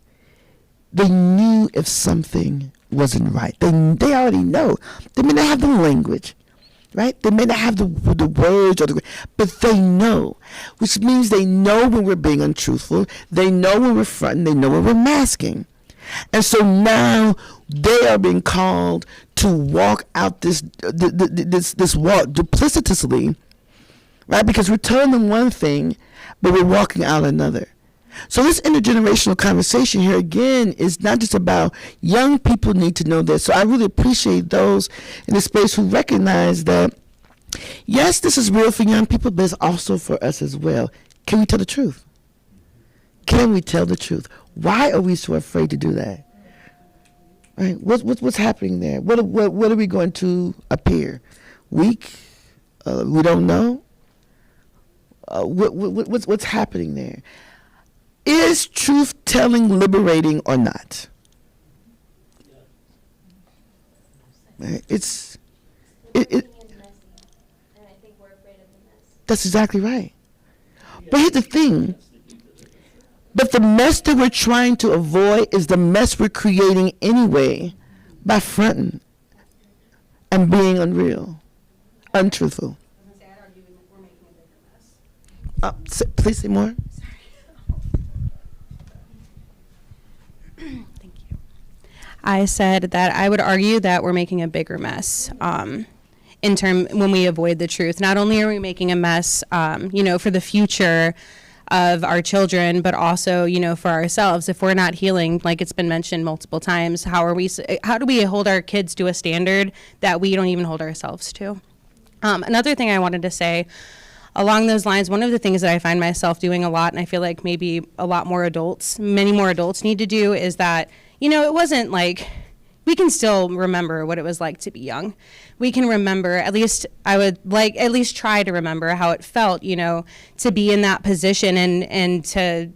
Speaker 1: they knew if something wasn't right. They already know. They may not have the language, right? They may not have the words, but they know, which means they know when we're being untruthful. They know when we're fronting. They know when we're masking. And so now they are being called to walk out this walk duplicitously, right? Because we're telling them one thing, but we're walking out another. So this intergenerational conversation here again is not just about young people need to know this. So I really appreciate those in the space who recognize that, yes, this is real for young people, but it's also for us as well. Can we tell the truth? Can we tell the truth? Why are we so afraid to do that? Right? What's happening there? What are we going to appear? Weak? We don't know? What's happening there? Is truth-telling liberating or not? Right? That's exactly right. But here's the thing. But the mess that we're trying to avoid is the mess we're creating anyway by fronting and being unreal, untruthful. Please say more.
Speaker 21: I said that I would argue that we're making a bigger mess when we avoid the truth. Not only are we making a mess, for the future of our children, but also, for ourselves. If we're not healing, like it's been mentioned multiple times, how do we hold our kids to a standard that we don't even hold ourselves to? Another thing I wanted to say along those lines, one of the things that I find myself doing a lot, and I feel like maybe many more adults need to do, is that, it wasn't like, we can still remember what it was like to be young. We can remember, at least I would at least try to remember how it felt, to be in that position and to,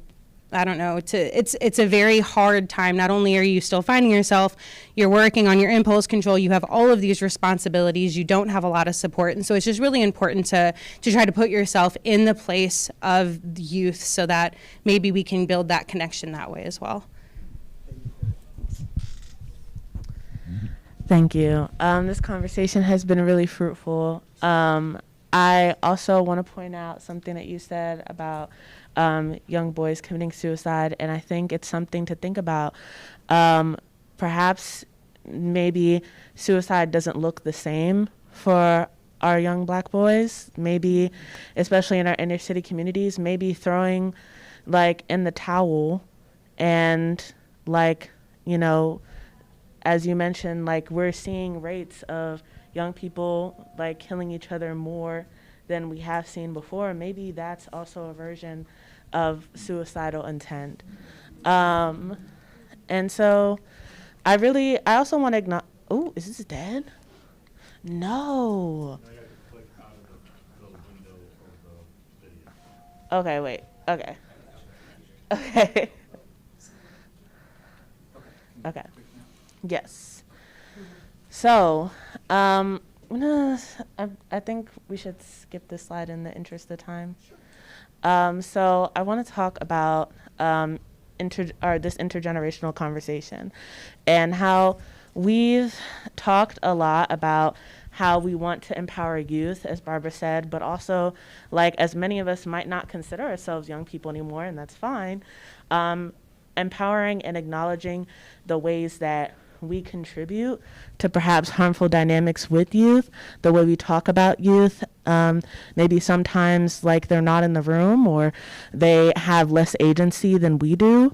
Speaker 21: I don't know, it's a very hard time. Not only are you still finding yourself, you're working on your impulse control, you have all of these responsibilities, you don't have a lot of support. And so it's just really important to try to put yourself in the place of the youth so that maybe we can build that connection that way as well.
Speaker 8: Thank you. This conversation has been really fruitful. I also want to point out something that you said about young boys committing suicide, and I think it's something to think about. Perhaps maybe suicide doesn't look the same for our young Black boys. Maybe, especially in our inner city communities, maybe throwing in the towel and as you mentioned, we're seeing rates of young people killing each other more than we have seen before. Maybe that's also a version of suicidal intent. And so I also want to acknowledge, oh, is this dead? No. Okay, wait, okay. Okay. Okay. Yes. So, I think we should skip this slide in the interest of time. So I want to talk about this intergenerational conversation and how we've talked a lot about how we want to empower youth, as Barbara said, but also, as many of us might not consider ourselves young people anymore, and that's fine, empowering and acknowledging the ways that we contribute to perhaps harmful dynamics with youth, the way we talk about youth, maybe sometimes they're not in the room or they have less agency than we do,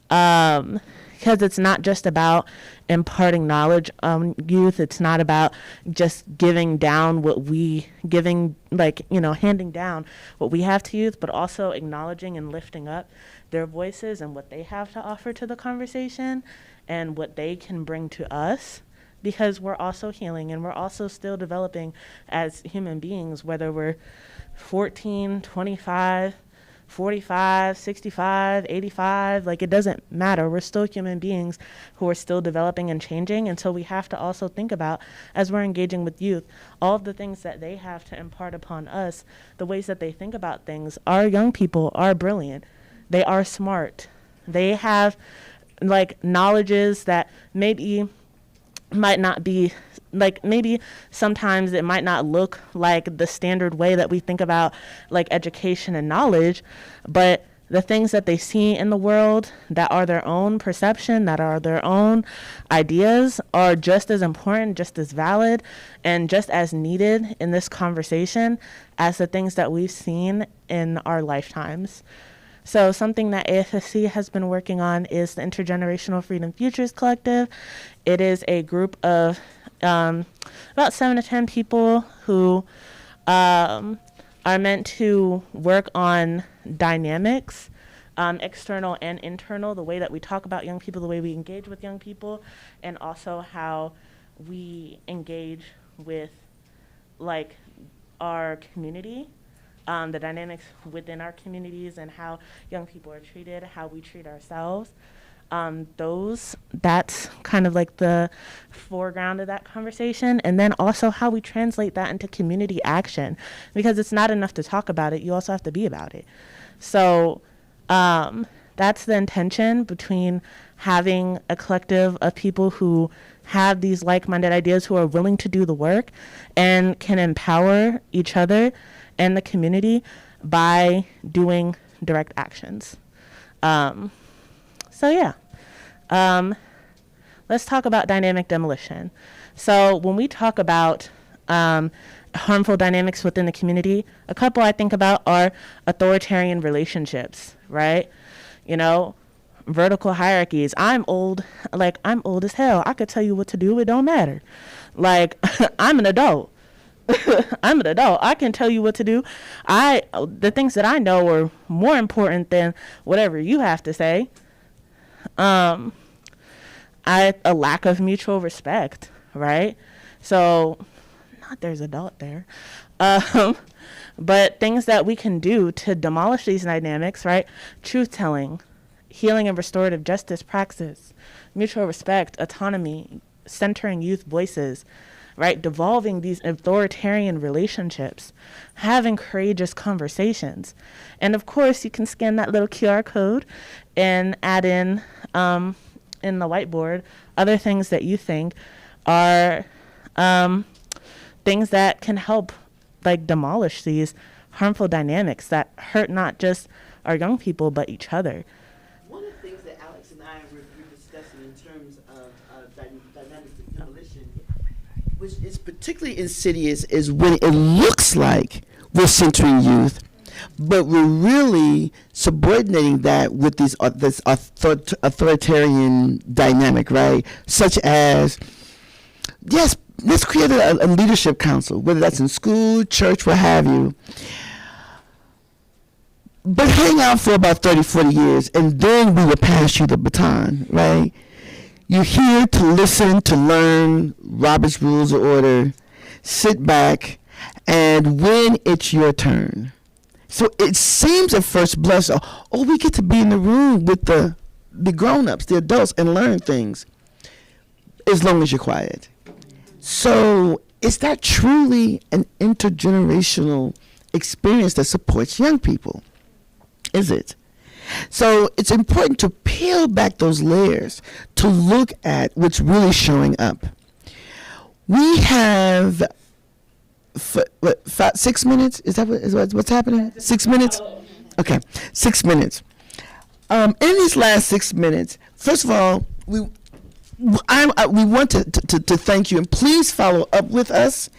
Speaker 8: because it's not just about imparting knowledge on youth. It's not about just handing down what we have to youth, but also acknowledging and lifting up their voices and what they have to offer to the conversation and what they can bring to us, because we're also healing and we're also still developing as human beings, whether we're 14, 25, 45, 65, 85, it doesn't matter. We're still human beings who are still developing and changing. And so we have to also think about, as we're engaging with youth, all of the things that they have to impart upon us, the ways that they think about things. Our young people are brilliant. They are smart. They have knowledges that maybe might not be maybe sometimes it might not look like the standard way that we think about education and knowledge, but the things that they see in the world that are their own perception, that are their own ideas, are just as important, just as valid, and just as needed in this conversation as the things that we've seen in our lifetimes. So something that AFSC has been working on is the Intergenerational Freedom Futures Collective. It is a group of about 7 to 10 people who are meant to work on dynamics, external and internal, the way that we talk about young people, the way we engage with young people, and also how we engage with like our community, the dynamics within our communities and how young people are treated, how we treat ourselves. That's kind of like the foreground of that conversation. And then also how we translate that into community action, because it's not enough to talk about it, you also have to be about it. So that's the intention between having a collective of people who have these like-minded ideas, who are willing to do the work and can empower each other and the community by doing direct actions. Let's talk about dynamic demolition. So when we talk about harmful dynamics within the community, a couple I think about are authoritarian relationships, right? You know, vertical hierarchies. I'm old as hell. I could tell you what to do. It don't matter. Like, I'm an adult. I'm an adult. I can tell you what to do. The things that I know are more important than whatever you have to say. A lack of mutual respect, right? So, not there's adult there. But things that we can do to demolish these dynamics, right? Truth-telling, healing and restorative justice praxis, mutual respect, autonomy, centering youth voices, right? Devolving these authoritarian relationships, having courageous conversations. And of course, you can scan that little QR code and add in the whiteboard other things that you think are things that can help like demolish these harmful dynamics that hurt not just our young people, but each other.
Speaker 1: One of the things that Alex and I were discussing in terms of dynamic demolition, which is particularly insidious, is when it looks like we're centering youth, but we're really subordinating that with this authoritarian dynamic, right? Such as, yes, let's create a leadership council, whether that's in school, church, what have you. But hang out for about 30, 40 years, and then we will pass you the baton, right? You're here to listen, to learn Robert's Rules of Order, sit back, and when it's your turn. So it seems at first blush, oh, we get to be in the room with the grown-ups, the adults, and learn things, as long as you're quiet. So is that truly an intergenerational experience that supports young people? Is it? So it's important to peel back those layers to look at what's really showing up. We have 6 minutes. Is that what's happening? 6 minutes? Okay, 6 minutes. In these last 6 minutes, first of all, we want to thank you, and please follow up with us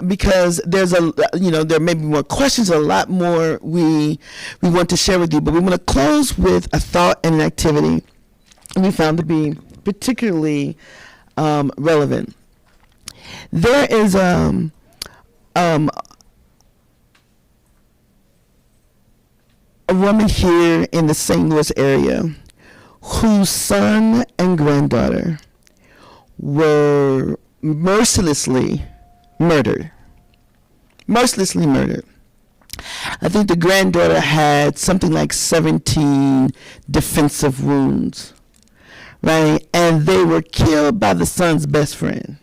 Speaker 1: because there's there may be more questions, a lot more we want to share with you, but we want to close with a thought and an activity we found to be particularly relevant. There is a woman here in the St. Louis area whose son and granddaughter were mercilessly murdered. Mercilessly murdered. I think the granddaughter had something like 17 defensive wounds, right? And they were killed by the son's best friend.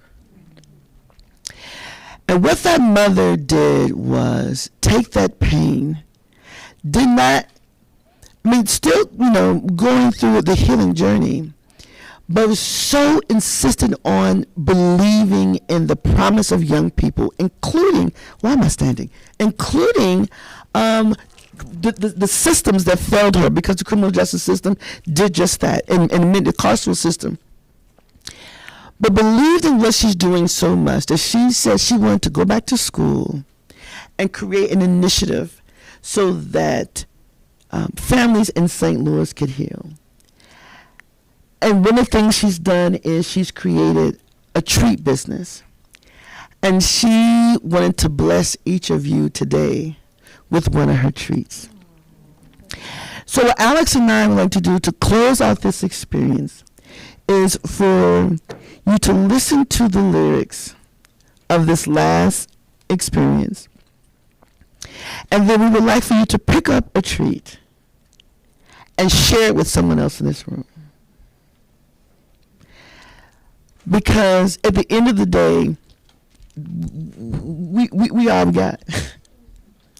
Speaker 1: And what that mother did was take that pain, still, going through the healing journey, but was so insistent on believing in the promise of young people, including the systems that failed her, because the criminal justice system did just that, and the carceral system. But believed in what she's doing so much that she said she wanted to go back to school and create an initiative so that families in St. Louis could heal. And one of the things she's done is she's created a treat business. And she wanted to bless each of you today with one of her treats. So what Alex and I would like to do to close out this experience is for you to listen to the lyrics of this last experience. And then we would like for you to pick up a treat and share it with someone else in this room. Because at the end of the day, we all we got.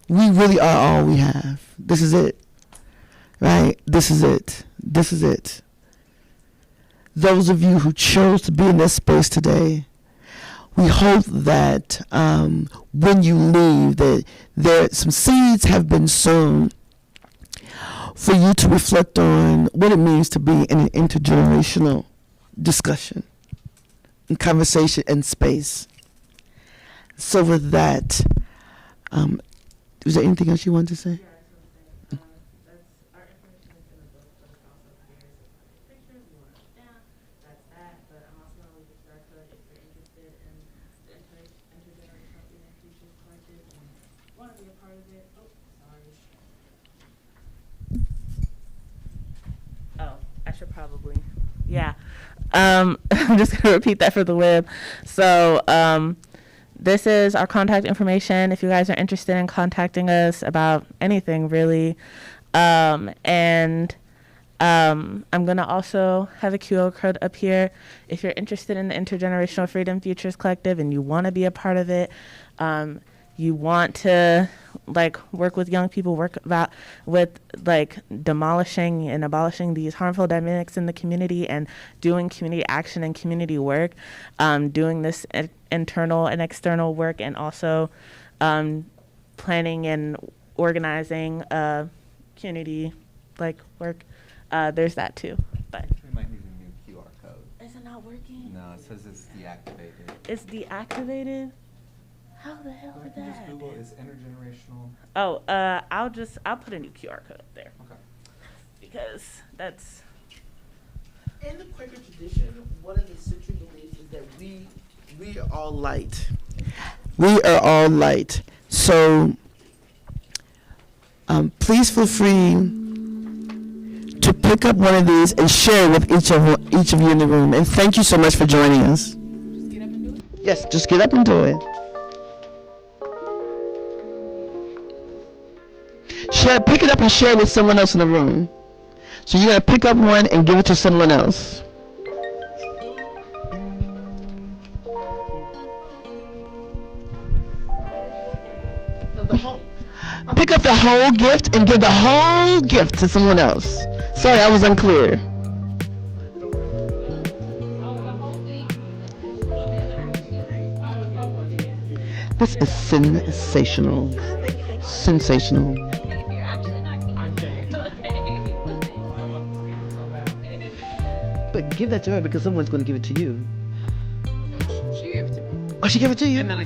Speaker 1: We really are all we have. This is it. Right? This is it. This is it. Those of you who chose to be in this space today, we hope that when you leave, that there some seeds have been sown for you to reflect on what it means to be in an intergenerational discussion and conversation and space. So with that, was there anything else you wanted to say?
Speaker 8: Probably. Yeah. I'm just going to repeat that for the web. So this is our contact information if you guys are interested in contacting us about anything, really. And I'm going to also have a QR code up here. If you're interested in the Intergenerational Freedom Futures Collective and you want to be a part of it, you want to work with young people, work with demolishing and abolishing these harmful dynamics in the community and doing community action and community work, doing this internal and external work, and also planning and organizing community work. There's that too. But
Speaker 2: we might need a new QR code.
Speaker 8: Is it not working?
Speaker 2: No, it says it's deactivated.
Speaker 8: It's deactivated? How the hell
Speaker 2: Or
Speaker 8: did
Speaker 2: I can
Speaker 8: that?
Speaker 2: just Google is intergenerational.
Speaker 8: Oh, I'll put a new QR code up there.
Speaker 2: Okay.
Speaker 8: Because that's
Speaker 1: in the Quaker tradition, one of the central beliefs is that we are all light. We are all light. So please feel free to pick up one of these and share with each of you in the room. And thank you so much for joining us. Just get up and do it? Yes, just get up and do it. Pick it up and share it with someone else in the room. So you're going to pick up one and give it to someone else. Pick up the whole gift and give the whole gift to someone else. Sorry, I was unclear. This is sensational. Sensational. But give that to her because someone's going to give it to you.
Speaker 6: She gave it to me.
Speaker 1: Oh, she gave it to you?
Speaker 6: And then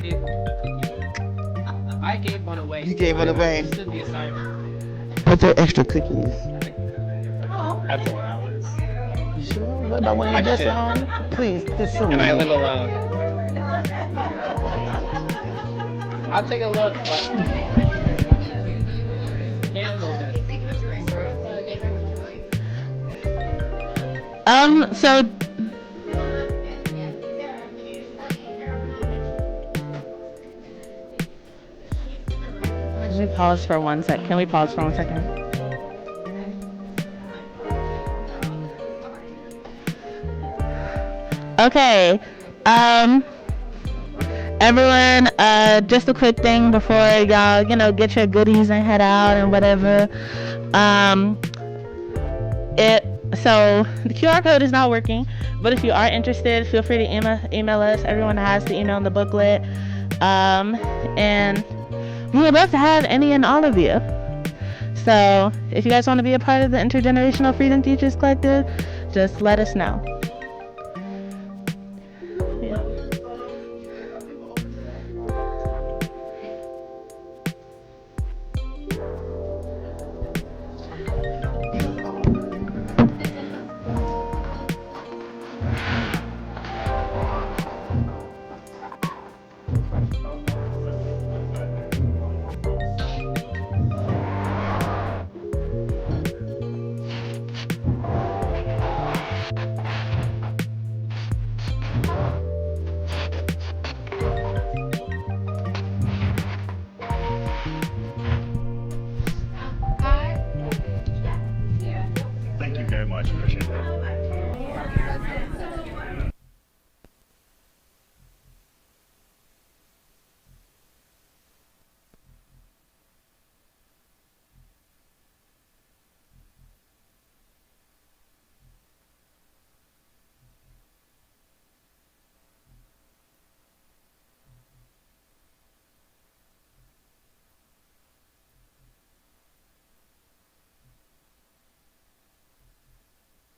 Speaker 6: I gave one away.
Speaker 1: You gave one away.
Speaker 6: This is the assignment.
Speaker 1: But they're extra cookies.
Speaker 6: After hours.
Speaker 1: You sure? What about when you get on? Please, this is so
Speaker 6: And I
Speaker 1: nice.
Speaker 6: live alone. I'll take a look, but
Speaker 1: so
Speaker 8: Can we pause for 1 sec? Can we pause for 1 second? Okay. Everyone, just a quick thing before y'all, get your goodies and head out and whatever. So the QR code is not working, but if you are interested, feel free to email us. Everyone has the email in the booklet. And we would love to have any and all of you. So if you guys want to be a part of the Intergenerational Freedom Teachers Collective, just let us know.